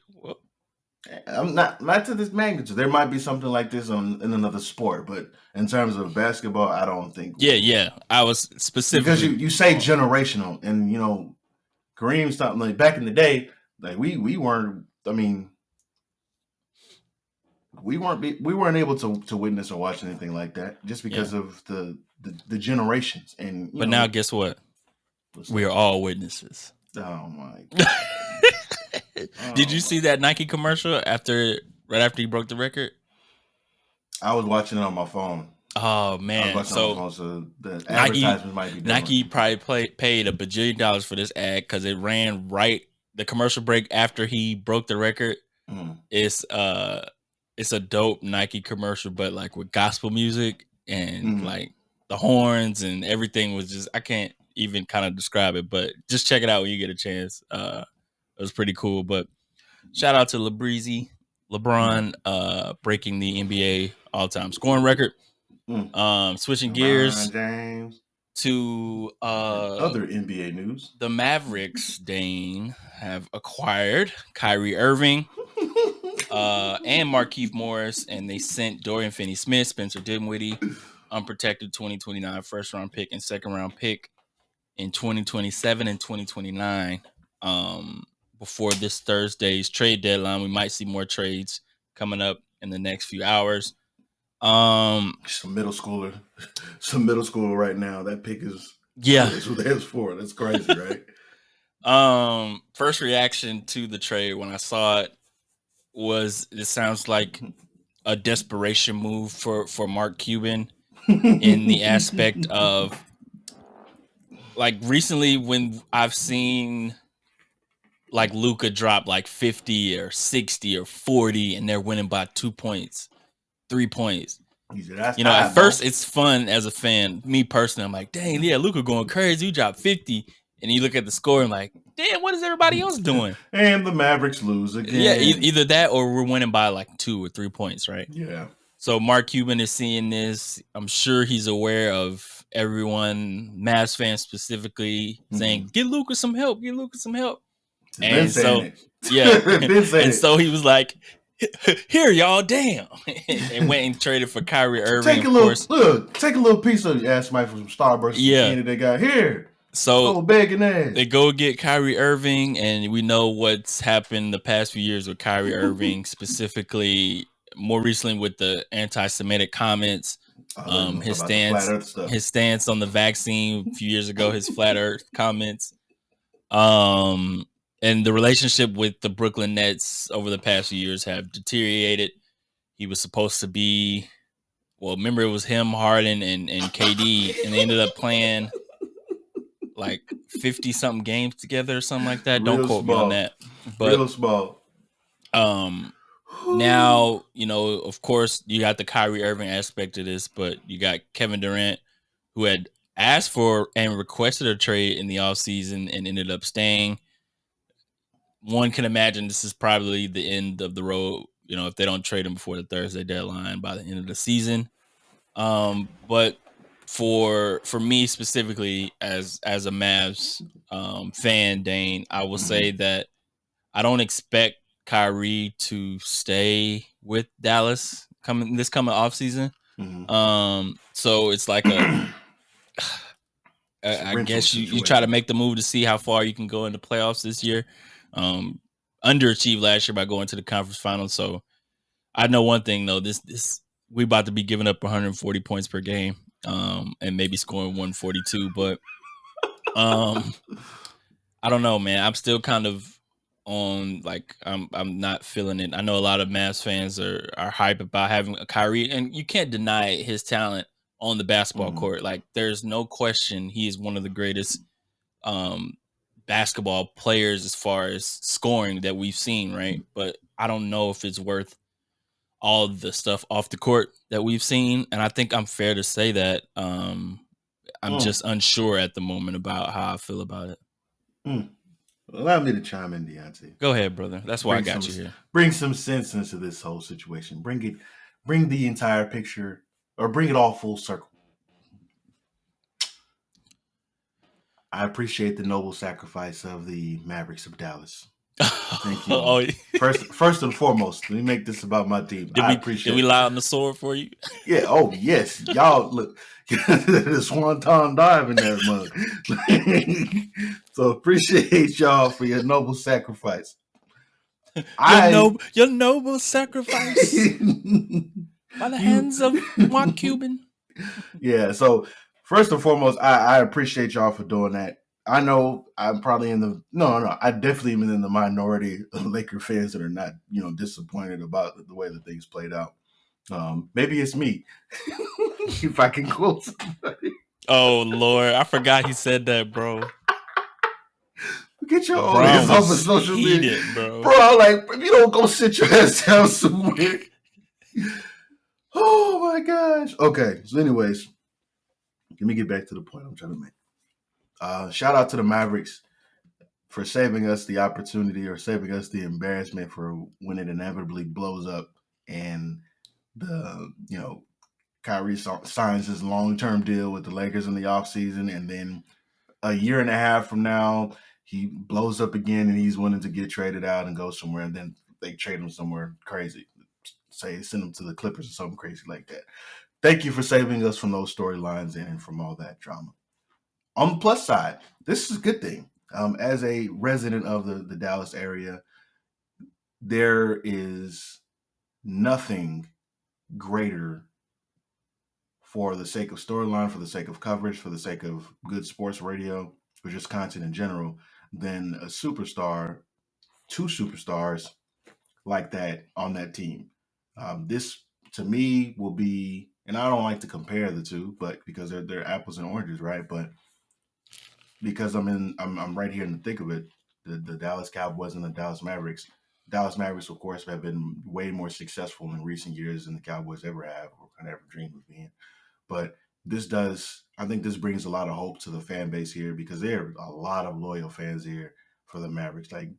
I'm not to this magnitude. There might be something like this in another sport, but in terms of basketball, I don't think. Yeah. I was specifically because you say generational, and Kareem something like back in the day, like we weren't. I mean, we weren't able to witness or watch anything like that just because of the generations. And but now, guess what? We are all witnesses. Oh my God. Did you see that Nike commercial right after he broke the record? I was watching it on my phone. Oh man! So the advertisements might be different. Nike probably paid $1 bajillion for this ad because it ran right the commercial break after he broke the record. It's a dope Nike commercial, but like with gospel music and like the horns and everything was just I can't even kind of describe it, but just check it out when you get a chance. It was pretty cool. But shout out to LeBron breaking the NBA all-time scoring record. Switching gears James. To other NBA news. The Mavericks, Dane, have acquired Kyrie Irving and Markieff Morris, and they sent Dorian Finney-Smith, Spencer Dinwiddie, unprotected 2029 first-round pick and second-round pick in 2027 and 2029. Before this Thursday's trade deadline, we might see more trades coming up in the next few hours. Some middle schooler right now. That pick is that's what that's for. That's crazy, right? First reaction to the trade when I saw it was it sounds like a desperation move for Mark Cuban in the aspect of like recently when I've seen like Luka drop like 50 or 60 or 40 and they're winning by 2 points, 3 points. At first it's fun as a fan. Me personally, I'm like, dang, yeah, Luka going crazy. You dropped 50. And you look at the score and like, damn, what is everybody else doing? And the Mavericks lose again. Yeah, either that or we're winning by like 2 or 3 points, right? Yeah. So Mark Cuban is seeing this. I'm sure he's aware of everyone, Mavs fans specifically, saying, get Luka some help, get Luka some help. And so, and so he was like, here, y'all, damn. And went and traded for Kyrie Irving. Take a little piece of your ass Mike from some Starbucks. Yeah. They got here. So begging ass. They go get Kyrie Irving, and we know what's happened the past few years with Kyrie Irving, specifically more recently with the anti-Semitic comments. His stance on the vaccine a few years ago, his flat earth comments. And the relationship with the Brooklyn Nets over the past few years have deteriorated. He was supposed to be, remember it was him, Harden, and KD, and they ended up playing like 50-something games together or something like that. Don't quote me on that. But real small. Now, of course, you got the Kyrie Irving aspect of this, but you got Kevin Durant, who had asked for and requested a trade in the offseason and ended up staying. One can imagine this is probably the end of the road, if they don't trade him before the Thursday deadline by the end of the season. But for me specifically, as a Mavs fan, Dane, I will say that I don't expect Kyrie to stay with Dallas coming offseason. So it's like I guess you try to make the move to see how far you can go in the playoffs this year. Underachieved last year by going to the conference finals. So I know one thing though, this we about to be giving up 140 points per game, and maybe scoring 142. But I don't know, man. I'm still kind of on like I'm not feeling it. I know a lot of Mavs fans are hype about having a Kyrie, and you can't deny his talent on the basketball court. Like there's no question he is one of the greatest basketball players as far as scoring that we've seen, right? But I don't know if it's worth all the stuff off the court that we've seen, and I think I'm fair to say that. I'm just unsure at the moment about how I feel about it. Allow me to chime in, Deonte. Go ahead, brother. That's why I got you here. Bring some sense into this whole situation. Bring the entire picture, or bring it all full circle. I appreciate the noble sacrifice of the Mavericks of Dallas. Thank you. First and foremost, let me make this about my team. Did we lie on the sword for you? Yeah. Oh, yes. Y'all look. The swanton dive in that mug. So appreciate y'all for your noble sacrifice. Your noble sacrifice by the hands of Mark Cuban. Yeah. So first and foremost, I appreciate y'all for doing that. I know I'm probably I definitely am in the minority of Laker fans that are not, disappointed about the way that things played out. Maybe it's me, if I can quote somebody. Oh, Lord. I forgot he said that, bro. Get your own ass off of social media, bro. Like, if you don't go sit your ass down somewhere. Oh, my gosh. Okay, so anyways, let me get back to the point I'm trying to make. Shout out to the Mavericks for saving us the opportunity or saving us the embarrassment for when it inevitably blows up and Kyrie signs his long-term deal with the Lakers in the offseason, and then a year and a half from now, he blows up again and he's wanting to get traded out and go somewhere, and then they trade him somewhere crazy. Say send him to the Clippers or something crazy like that. Thank you for saving us from those storylines and from all that drama. On the plus side, this is a good thing. As a resident of the Dallas area, there is nothing greater for the sake of storyline, for the sake of coverage, for the sake of good sports radio, or just content in general, than a superstar, two superstars like that on that team. This, to me, will be, and I don't like to compare the two, but because they're apples and oranges, right? But because I'm right here in the thick of it, the Dallas Cowboys and the Dallas Mavericks. Dallas Mavericks, of course, have been way more successful in recent years than the Cowboys ever have or could ever dream of being. But I think this brings a lot of hope to the fan base here because there are a lot of loyal fans here for the Mavericks. Like,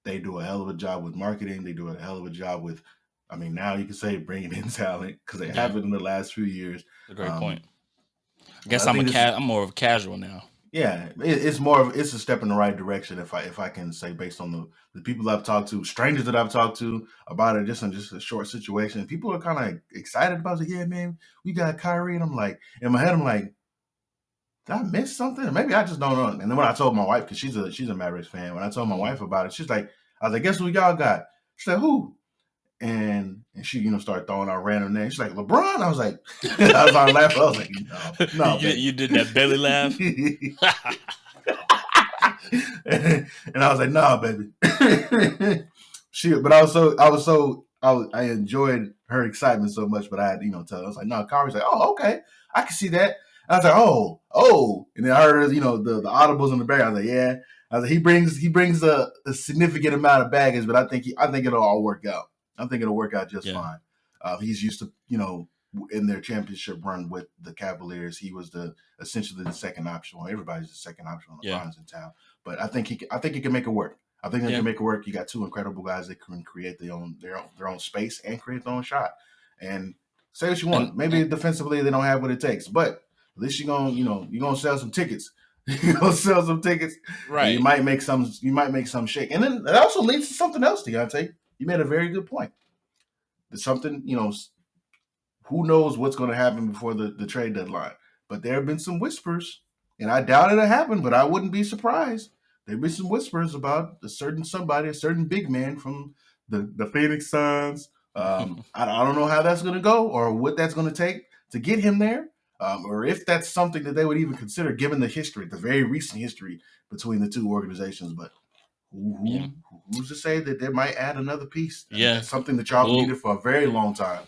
they do a hell of a job with marketing. They do a hell of a job with, now you can say bringing in talent because they haven't in the last few years. That's a great point. I guess I'm more of a casual now. Yeah, it's a step in the right direction if I can say based on the people I've talked to, strangers that I've talked to about it, just in just a short situation. People are kind of excited about it. Yeah, man, we got Kyrie, and I'm like, in my head, I'm like, did I miss something? Maybe I just don't know. And then when I told my wife, because she's a Mavericks fan, when I told my wife about it, she's like, I was like, guess who y'all got? She said, who? And she, started throwing out random names. She's like, LeBron? I was like, I was on laughing. I was like, no. You did that belly laugh? And I was like, nah, baby. I enjoyed her excitement so much, but I had, tell her, I was like, no, Kyrie's like, oh, okay, I can see that. And I was like, oh. And then I heard, the audibles in the back. I was like, yeah. I was like, he brings a significant amount of baggage, but I think it'll all work out. I think it'll work out just fine. He's used to, in their championship run with the Cavaliers, he was essentially the second option. Well, everybody's the second option when LeBron's in town. But I think he can make it work. I think they can make it work. You got two incredible guys that can create their own space and create their own shot. And say what you want. Maybe defensively they don't have what it takes, but at least you're gonna sell some tickets. You're gonna sell some tickets. Right. You might make some shake. And then it also leads to something else, Deonte. You made a very good point. There's something, who knows what's going to happen before the trade deadline. But there have been some whispers, and I doubt it'll happen, but I wouldn't be surprised. There have been some whispers about a certain big man from the Phoenix Suns I don't know how that's going to go or what that's going to take to get him there, or if that's something that they would even consider given the history, the very recent history between the two organizations. But who's to say that they might add another piece? I mean, that's something that y'all needed for a very long time.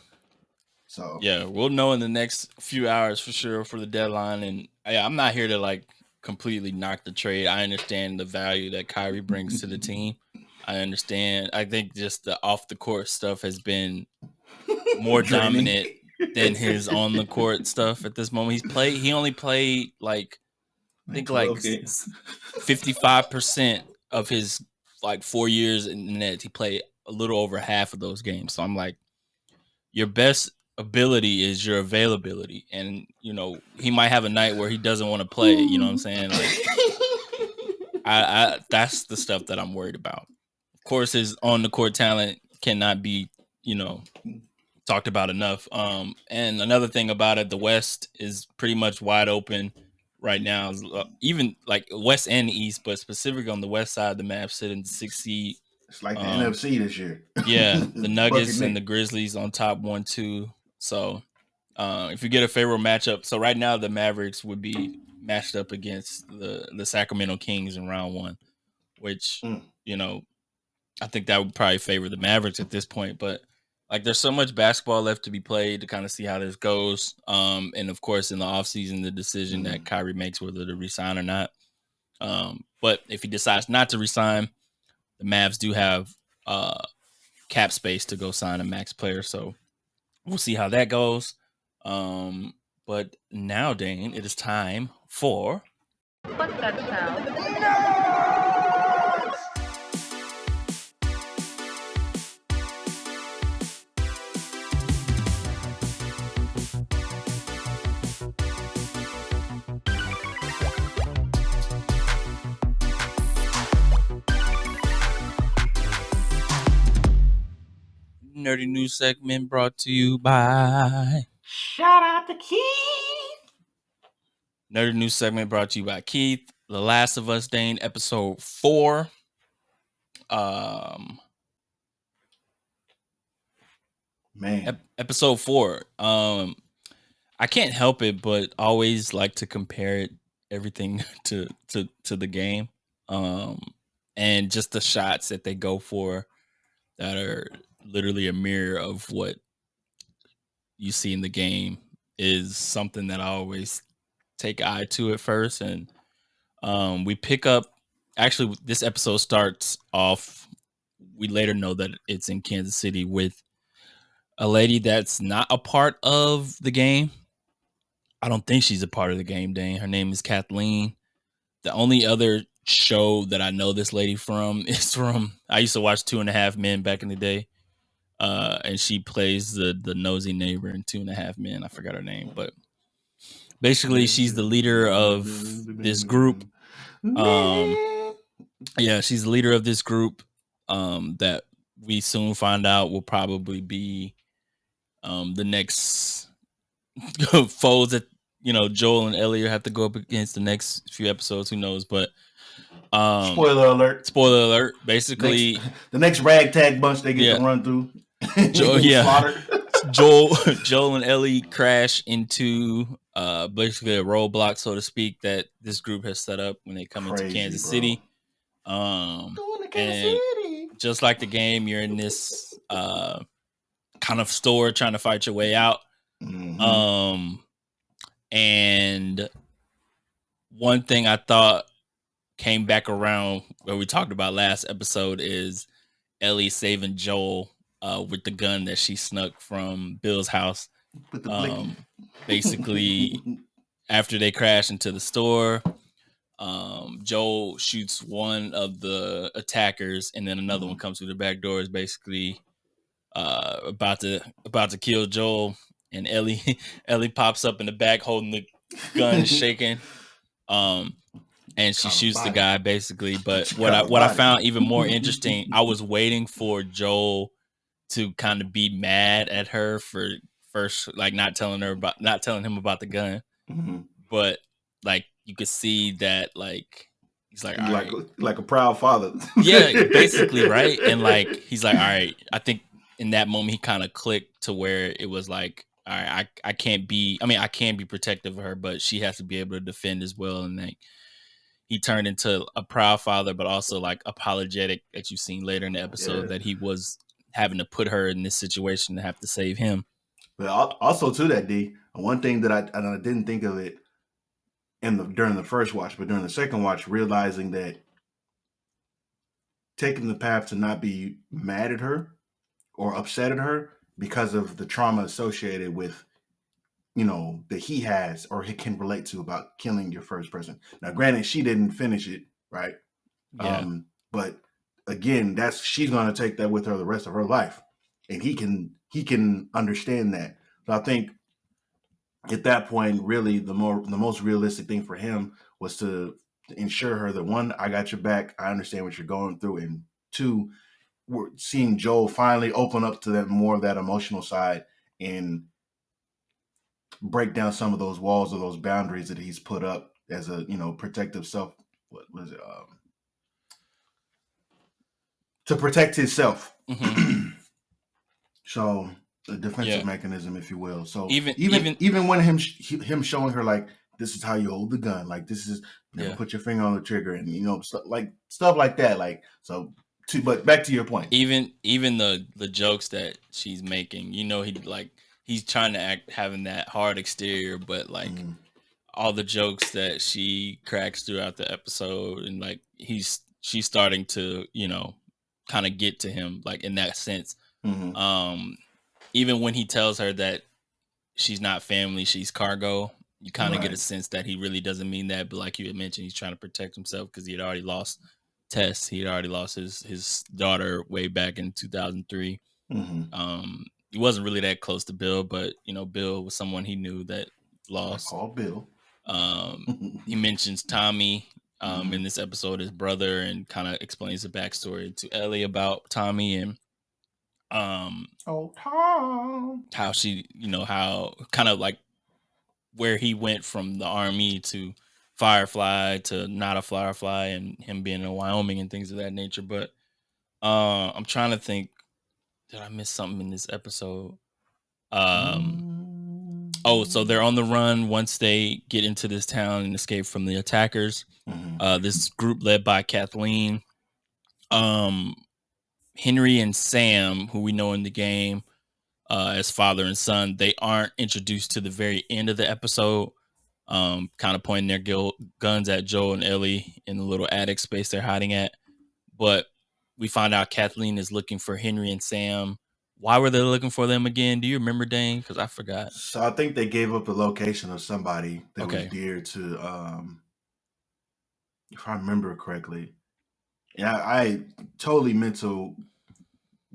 So yeah, we'll know in the next few hours for sure for the deadline. And I'm not here to like completely knock the trade. I understand the value that Kyrie brings to the team. I understand. I think just the off the court stuff has been more dominant than his on the court stuff at this moment. He only played like I think like 55% of his like 4 years in the Nets. He played a little over half of those games. So I'm like, your best ability is your availability, and he might have a night where he doesn't want to play. You know what I'm saying? Like, I that's the stuff that I'm worried about. Of course, his on the court talent cannot be talked about enough. And another thing about it, the West is pretty much wide open right now. Even like West and East, but specifically on the West side, the Mavs sit in the 6th seed. It's like the NFC this year. Yeah, the Nuggets and the Grizzlies on top 1-2. So if you get a favorable matchup, so right now the Mavericks would be matched up against the Sacramento Kings in round 1, which I think that would probably favor the Mavericks at this point. But like, there's so much basketball left to be played to kind of see how this goes. And of course, in the offseason, the decision that Kyrie makes whether to resign or not. But if he decides not to resign, the Mavs do have cap space to go sign a max player. So we'll see how that goes. But now, Dane, it is time for What's that sound? Nerdy News segment brought to you by Shout out to Keith. Nerdy News segment brought to you by Keith. The Last of Us, Dane, episode 4. Episode 4. I can't help it, but always like to compare everything to the game. And just the shots that they go for that are literally a mirror of what you see in the game is something that I always take eye to at first. And we pick up, actually, this episode starts off, we later know that it's in Kansas City with a lady that's not a part of the game. I don't think she's a part of the game, Dane. Her name is Kathleen. The only other show that I know this lady from is from, I used to watch 2.5 Men back in the day. And she plays the nosy neighbor in 2.5 Men. I forgot her name, but basically she's the leader of this group. Yeah, she's the leader of this group that we soon find out will probably be the next foes that Joel and Ellie have to go up against the next few episodes. Who knows? But Spoiler alert. Spoiler alert. Basically, the next ragtag bunch they get to run through. Joel and Ellie crash into basically a roadblock, so to speak, that this group has set up when they come into Kansas City. And just like the game, you're in this kind of store trying to fight your way out. And one thing I thought came back around where we talked about last episode is Ellie saving Joel with the gun that she snuck from Bill's house. Basically, after they crash into the store, Joel shoots one of the attackers, and then another one comes through the back door. Is basically about to kill Joel, and Ellie pops up in the back holding the gun, shaking. And she shoots the guy basically. But what I found even more interesting, I was waiting for Joel to kind of be mad at her for first, like not telling him about the gun. But like you could see that like he's like, all right. Like a proud father. Yeah, basically, right? And like he's like, all right, I think in that moment he kind of clicked to where it was like, all right, I can't be. I mean, I can be protective of her, but she has to be able to defend as well. And like he turned into a proud father, but also like apologetic that you've seen later in the episode that he was having to put her in this situation to have to save him. But also to that, D, one thing that I didn't think of it during the first watch, but during the second watch, realizing that taking the path to not be mad at her or upset at her because of the trauma associated with, that he has or he can relate to about killing your first person. Now, granted, she didn't finish it, right? Yeah. But again, she's going to take that with her the rest of her life, and he can understand that. So I think at that point, really, the most realistic thing for him was to ensure her that, one, I got your back, I understand what you're going through, and two, we're seeing Joel finally open up to that more of that emotional side and break down some of those walls or those boundaries that he's put up as a protective self. What was it? To protect himself. Mm-hmm. So a defensive mechanism, if you will. So even when him showing her like, this is how you hold the gun, like this is never put your finger on the trigger, and stuff like that. Like, so. But back to your point. Even the jokes that she's making, he's trying to act having that hard exterior, but like all the jokes that she cracks throughout the episode, and like she's starting to kind of get to him, like in that sense. Even when he tells her that she's not family, she's cargo, you kind of get a sense that he really doesn't mean that. But like you had mentioned, he's trying to protect himself because he had already lost Tess. He had already lost his daughter way back in 2003. He wasn't really that close to Bill, but Bill was someone he knew that lost. Call Bill. He mentions Tommy in this episode, his brother, and kind of explains the backstory to Ellie about Tommy and Tom, how she, how kind of like where he went from the army to Firefly to not a Firefly, and him being in Wyoming and things of that nature. But I'm trying to think, did I miss something in this episode? So they're on the run once they get into this town and escape from the attackers. This group led by Kathleen, Henry and Sam, who we know in the game as father and son, they aren't introduced to the very end of the episode. Kind of pointing their guns at Joel and Ellie in the little attic space they're hiding at. But we find out Kathleen is looking for Henry and Sam. Why were they looking for them again? Do you remember, Dane? Because I forgot. So I think they gave up the location of somebody that was dear to, if I remember correctly. And I totally meant to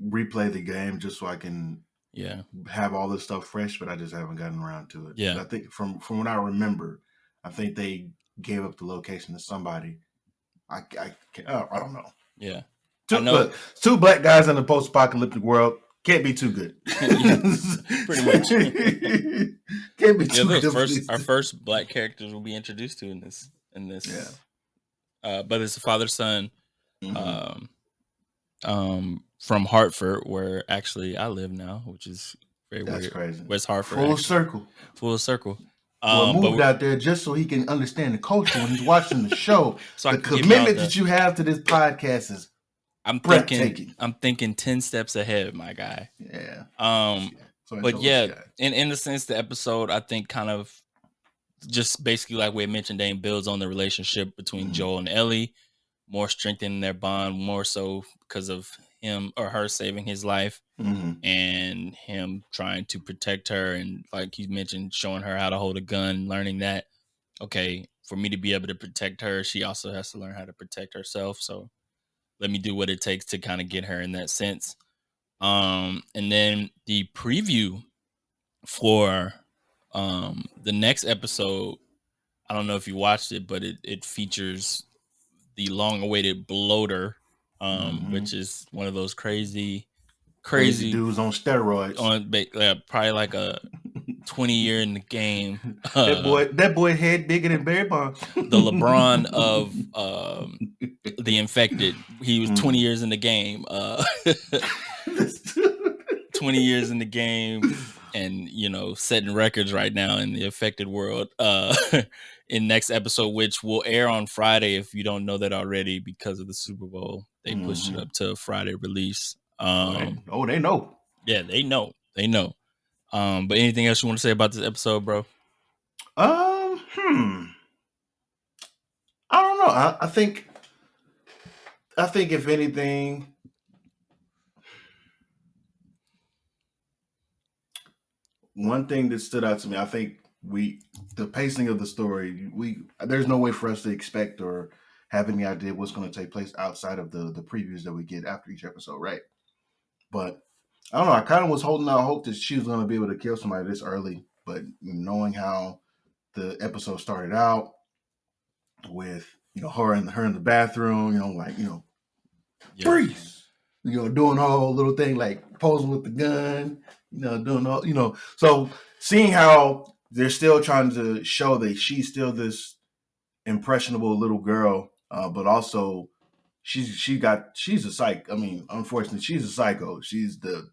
replay the game just so I can have all this stuff fresh, but I just haven't gotten around to it. Yeah. But I think from what I remember, I think they gave up the location to somebody. I don't know. Yeah. Two black guys in a post-apocalyptic world can't be too good. Pretty much. Can't be too good. Our first black characters will be introduced to in this. But it's a father-son from Hartford, where actually I live now, which is very weird. That's crazy. West Hartford. Full circle. Moved out there just so he can understand the culture when he's watching the show. So the commitment that you have to this podcast is breathtaking. I'm thinking 10 steps ahead, my guy. Yeah. But yeah, in the sense, the episode, I think, kind of just basically like we had mentioned, Dane, builds on the relationship between Joel and Ellie, more strengthening their bond, more so because of him or her saving his life and him trying to protect her. And like he mentioned, showing her how to hold a gun, learning that, okay, for me to be able to protect her, she also has to learn how to protect herself. So let me do what it takes to kind of get her in that sense. And then the preview for the next episode, I don't know if you watched it, but it features the long-awaited bloater, which is one of those crazy dudes on steroids. Probably like a 20-year in the game. That boy head bigger than Barry Bonds. The LeBron of the infected. He was 20 years in the game. 20 years in the game and, setting records right now in the affected world in next episode, which will air on Friday if you don't know that already because of the Super Bowl. They pushed it up to Friday release. They know. Yeah, they know. But anything else you want to say about this episode, bro? I don't know. I think if anything, one thing that stood out to me, I think the pacing of the story, there's no way for us to expect or have any idea what's going to take place outside of the previews that we get after each episode, right? But I don't know. I kind of was holding out hope that she was going to be able to kill somebody this early, but knowing how the episode started out with her in the bathroom, freeze, doing her whole little thing, like posing with the gun, doing all, so seeing how they're still trying to show that she's still this impressionable little girl, but also she's a psych. I mean, unfortunately, she's a psycho. She's the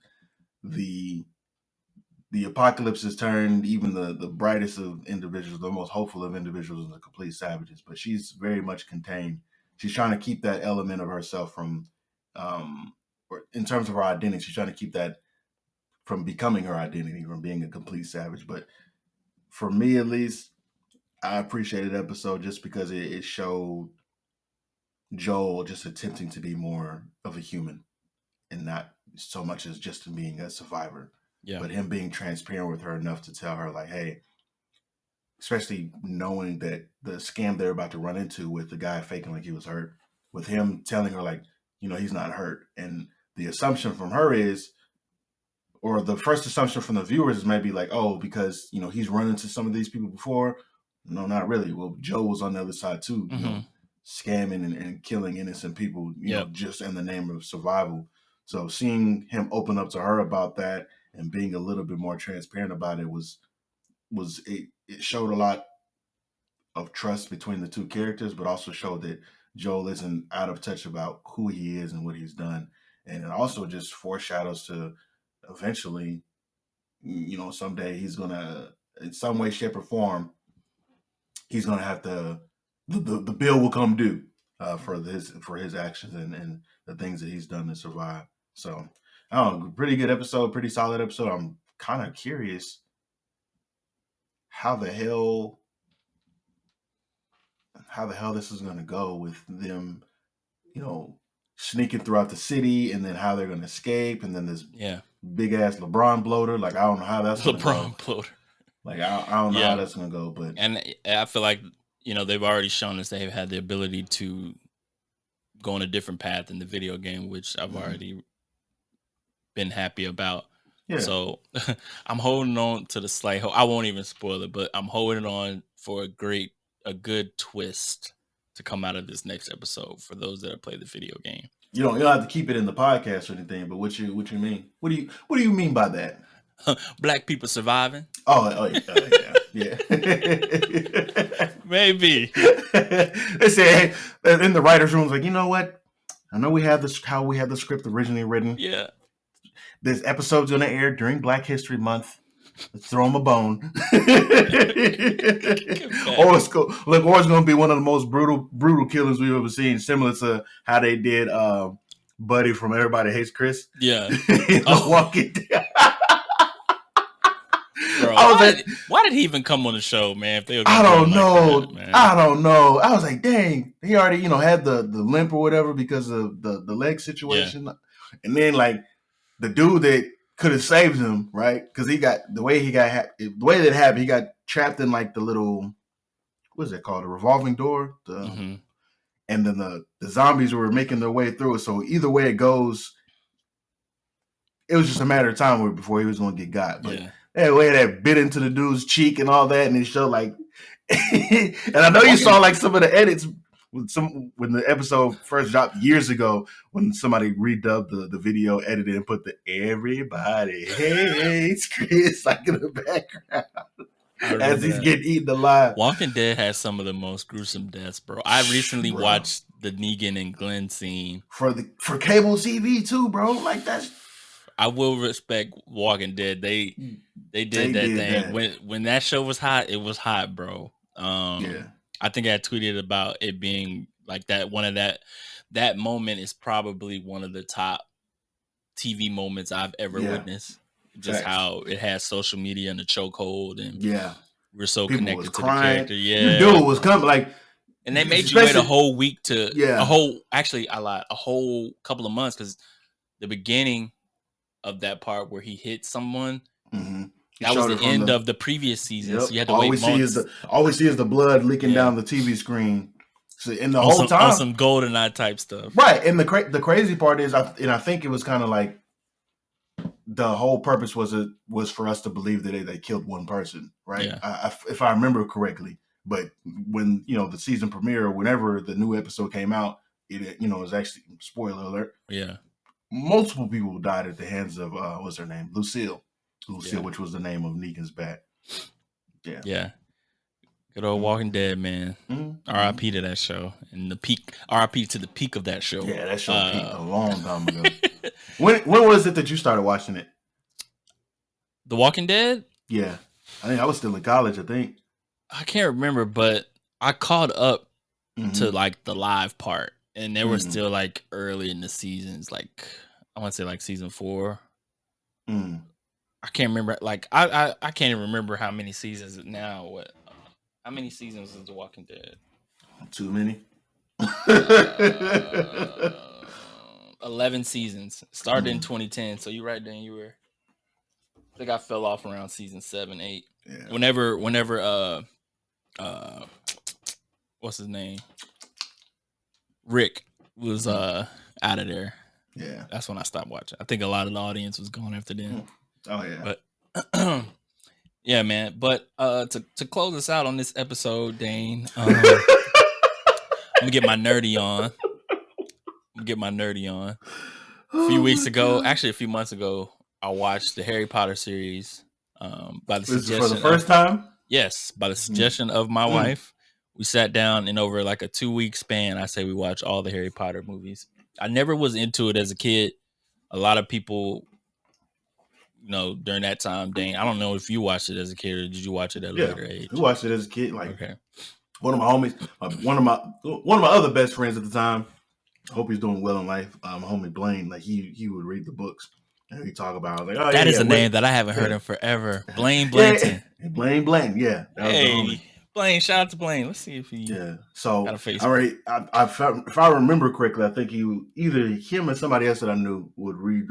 apocalypse has turned even the brightest of individuals, the most hopeful of individuals, into complete savages. But she's very much contained. She's trying to keep that element of herself from, or in terms of her identity, she's trying to keep that from becoming her identity, from being a complete savage. But for me, at least, I appreciated the episode just because it showed Joel just attempting to be more of a human and not so much as just being a survivor. Yeah. But him being transparent with her enough to tell her, like, hey, especially knowing that the scam they're about to run into with the guy faking like he was hurt, with him telling her, like, he's not hurt. And the assumption from her is, or the first assumption from the viewers is maybe like, oh, because, he's run into some of these people before. No, not really. Well, Joe was on the other side too, scamming and killing innocent people, just in the name of survival. So seeing him open up to her about that and being a little bit more transparent about it it showed a lot of trust between the two characters, but also showed that Joel isn't out of touch about who he is and what he's done. And it also just foreshadows to eventually, someday he's gonna, in some way, shape, or form, he's gonna have to, the bill will come due for his actions and the things that he's done to survive. So, pretty good episode, pretty solid episode. I'm kind of curious how the hell this is going to go with them, sneaking throughout the city, and then how they're going to escape, and then this big ass LeBron bloater. Like, I don't know how that's going to go. LeBron bloater. Like, I don't know how that's going to go. But I feel like they've already shown us they've had the ability to go on a different path in the video game, which I've already been happy about. Yeah. So I'm holding on to the slight hope. I won't even spoil it, but I'm holding on for a good twist to come out of this next episode for those that have played the video game. You don't have to keep it in the podcast or anything, but what you mean? What do you mean by that? Black people surviving. Oh yeah. Maybe. They say in the writers' room, like, you know what? I know how we had the script originally written. Yeah. This episode's going to air during Black History Month. Let's throw them a bone. Or it's going to be one of the most brutal killings we've ever seen, similar to how they did Buddy from Everybody Hates Chris. Yeah. Walking down. Bro, why did he even come on the show, man? If they I don't know. Like that, I don't know. I was like, dang, he already, had the limp or whatever because of the leg situation. Yeah. And then, like, the dude that could have saved him, right? Because the way that it happened, he got trapped in, like, the little, what is that called? A revolving door. And then the zombies were making their way through it. So either way it goes, it was just a matter of time before he was going to get got. But that way that bit into the dude's cheek and all that, and it showed, like, and I know you saw, like, some of the edits when the episode first dropped years ago, when somebody redubbed the video, edited and put the "Everybody Hates Chris" like in the background as he's getting eaten alive. Walking Dead has some of the most gruesome deaths, bro. I recently watched the Negan and Glenn scene for cable TV too, bro. Like, that's I will respect Walking Dead. They did that thing. When that show was hot, it was hot, bro. I think I tweeted about it being like that. One of that moment is probably one of the top TV moments I've ever witnessed. Just how it has social media in the chokehold, and we're so people connected to crying. the character. You knew it was coming. Like, and they made you wait a whole week to a whole couple of months, because the beginning of that part where he hit someone. That was the end of the previous season, so you had to wait months. Always see is the blood leaking down the TV screen. So in the whole time, on some GoldenEye type stuff, right? And the crazy part is, I think it was kind of like the whole purpose was for us to believe that they killed one person, right? Yeah. If I remember correctly. But when the season premiere, or whenever the new episode came out, it was actually, spoiler alert. Yeah, multiple people died at the hands of what's her name, Lucille, which was the name of Negan's bat. Yeah. Good old Walking Dead, man. R.I.P. to that show, and the peak. R.I.P. to the peak of that show. Yeah, that show peaked a long time ago. When was it that you started watching it? The Walking Dead? Yeah, I think I was still in college. I think I can't remember, but I caught up to like the live part, and they were still like early in the seasons. Like I want to say like season 4. I can't remember. Like I can't even remember how many seasons now. How many seasons is The Walking Dead? Too many. 11 seasons. Started in 2010. So you're right, Dane. You were. I think I fell off around season 7, 8. Yeah. Whenever what's his name? Rick was out of there. Yeah. That's when I stopped watching. I think a lot of the audience was gone after then. Oh yeah. But yeah, man. But to close us out on this episode, Dane, I'm gonna get my nerdy on. A few months ago, I watched the Harry Potter series. By the suggestion for the first time? Yes, by the suggestion of my wife. We sat down, and over like a 2-week span, I say we watch all the Harry Potter movies. I never was into it as a kid. A lot of people, during that time, Dane, I don't know if you watched it as a kid or did you watch it at a later age? I watched it as a kid. One of my homies, one of my other best friends at the time. I hope he's doing well in life. My homie Blaine, like he would read the books and he'd talk about like, that is a name that I haven't heard in forever. Blaine Blanton. Blaine. Yeah. Hey, Blaine. Shout out to Blaine. Let's see if he. Yeah. So got a Facebook. If I remember correctly, I think either him or somebody else that I knew would read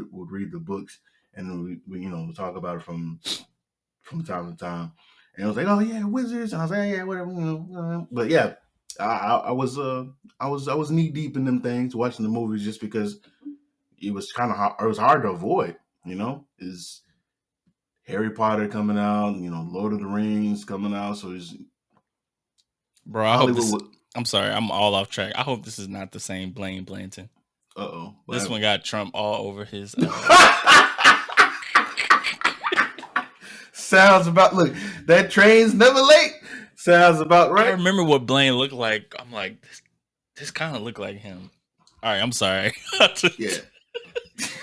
the books, and we talk about it from time to time. And it was like, oh yeah, wizards, and I was like, yeah, whatever, But yeah, I was knee deep in them things, watching the movies, just because it was hard to avoid. Is Harry Potter coming out, Lord of the Rings coming out, so it's. Bro, I'm sorry, I'm all off track. I hope this is not the same Blaine Blanton. Uh-oh. This one got Trump all over his. Sounds about, look, that train's never late. Sounds about right. I remember what Blaine looked like. I'm like, this kind of looked like him. All right, I'm sorry. Yeah.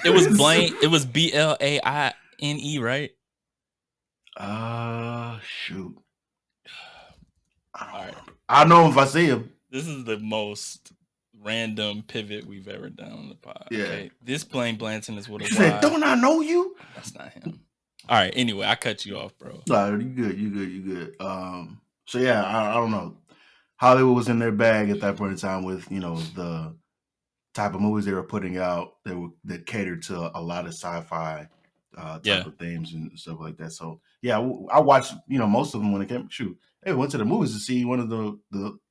It was Blaine. It was Blaine, right? Shoot. All right. I know him if I see him. This is the most random pivot we've ever done on the pod. Yeah. Okay? This Blaine Blanton is what he said. Don't I know you? That's not him. All right. Anyway, I cut you off, bro. No, you good. So yeah, I don't know. Hollywood was in their bag at that point in time with the type of movies they were putting out that catered to a lot of sci-fi type of themes and stuff like that. So yeah, I watched most of them when it came. Shoot, we went to the movies to see one of the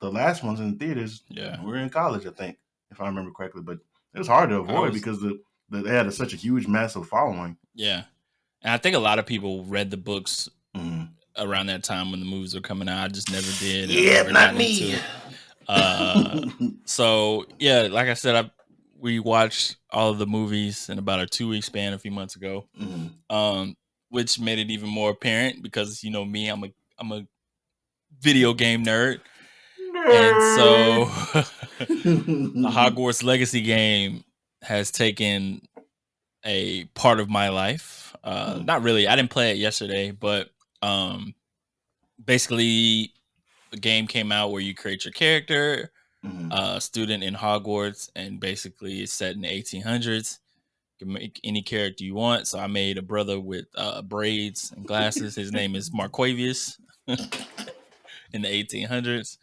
last ones in the theaters. Yeah, we were in college, I think, if I remember correctly. But it was hard to avoid because they had such a huge, massive following. Yeah, and I think a lot of people read the books around that time when the movies were coming out. I just never did. Yeah, not me. So yeah, like I said, we watched all of the movies in about a 2-week span a few months ago, which made it even more apparent because me, I'm a video game nerd. And so the Hogwarts Legacy game has taken a part of my life. Not really. I didn't play it yesterday, but basically, a game came out where you create your character, student in Hogwarts, and basically it's set in the 1800s. You can make any character you want. So I made a brother with braids and glasses. His name is Marquavius in the 1800s.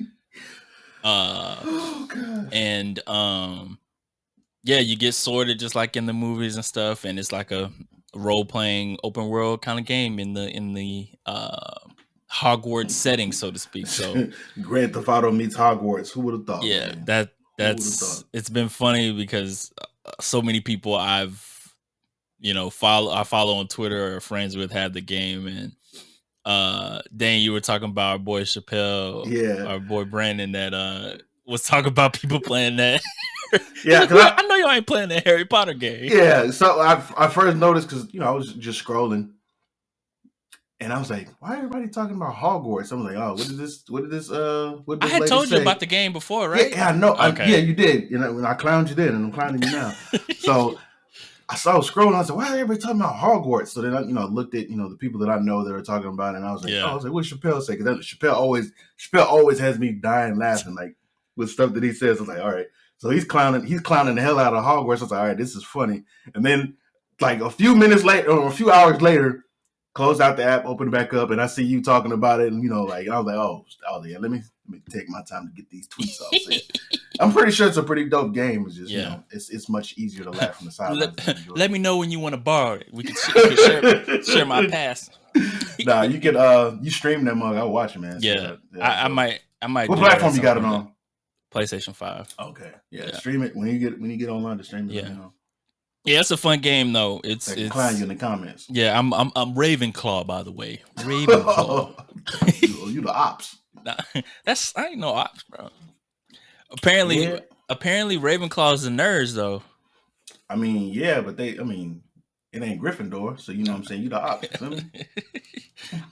And yeah, you get sorted just like in the movies and stuff, and it's like a role playing open world kind of game in the Hogwarts setting, so to speak. So Grand Theft Auto meets Hogwarts. Who would have thought? yeah, Man? that's it's been funny because so many people I've I follow on Twitter or friends with have the game. And Dane, you were talking about our boy Chappelle, our boy Brandon that was talking about people playing that. Yeah, like, I know y'all ain't playing that Harry Potter game. Yeah, so I first noticed because I was just scrolling, and I was like, "Why everybody talking about Hogwarts?" I'm like, "Oh, what did this? What I did had lady told say? you about the game before, right? Yeah, I know. Okay. Yeah, you did. When I clowned you then, and I'm clowning you now. So I saw scrolling. I said, "Why is everybody talking about Hogwarts?" So then I looked at the people that I know that are talking about it, and I was like, "What Chappelle say?" Because Chappelle always has me dying laughing, like with stuff that he says. I was like, "All right." So he's clowning the hell out of Hogwarts. I was like, all right, this is funny. And then like a few minutes later or a few hours later, close out the app, open it back up, and I see you talking about it. And I was like, oh yeah, let me take my time to get these tweets off. So, I'm pretty sure it's a pretty dope game. It's just it's much easier to laugh from the sidelines. Let me know when you want to borrow it. We can share my pass. Nah, you can you stream that mug. I'll watch it, man. Yeah, I might. What platform you got it on? PlayStation 5. Okay. Yeah. Stream it when you get online to stream it. Yeah. Yeah, it's a fun game though. It's clown you in the comments. Yeah, I'm Ravenclaw, by the way. Ravenclaw. you the ops. I ain't no ops, bro. Apparently Ravenclaw is the nerds though. I mean, yeah, but it ain't Gryffindor, so you know what I'm saying? You the ops.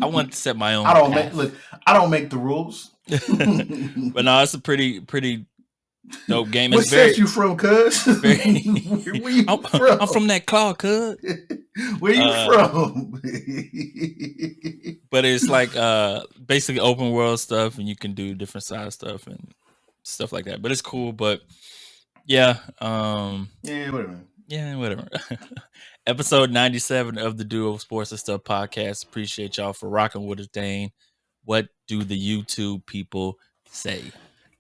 I want to set my own. I don't make the rules. But no, it's a pretty dope game. What set you from, cuz? Where you from? I'm from that claw, cuz. Where you from? But it's like basically open world stuff, and you can do different side stuff and stuff like that. But it's cool. But yeah, whatever. Yeah, whatever. Episode 97 of the Duo Sports and Stuff podcast. Appreciate y'all for rocking with us, Dane. What do the YouTube people say?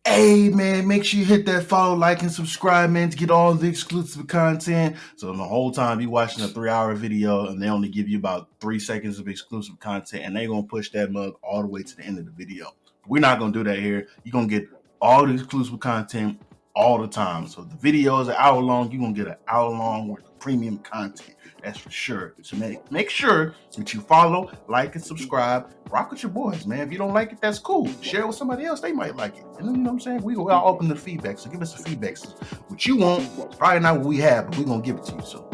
Hey, man, make sure you hit that follow, like, and subscribe, man, to get all the exclusive content. So the whole time you watching a 3-hour video and they only give you about 3 seconds of exclusive content, and they're going to push that mug all the way to the end of the video. We're not going to do that here. You're going to get all the exclusive content all the time. So the video is an hour long. You're going to get an hour long worth of premium content. That's for sure. So make sure that you follow, like, and subscribe. Rock with your boys, man. If you don't like it, that's cool. Share it with somebody else. They might like it. And you know what I'm saying? We all open the feedback. So give us the feedback. So what you want, probably not what we have, but we're going to give it to you. So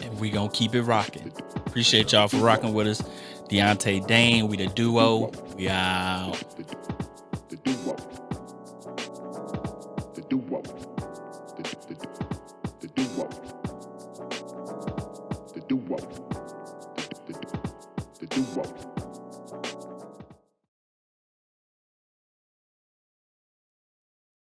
and we going to keep it rocking. Appreciate y'all for rocking with us. Deonte, Dane, we the duo. We out. The duo. The duo. The duo. The duo. The duo.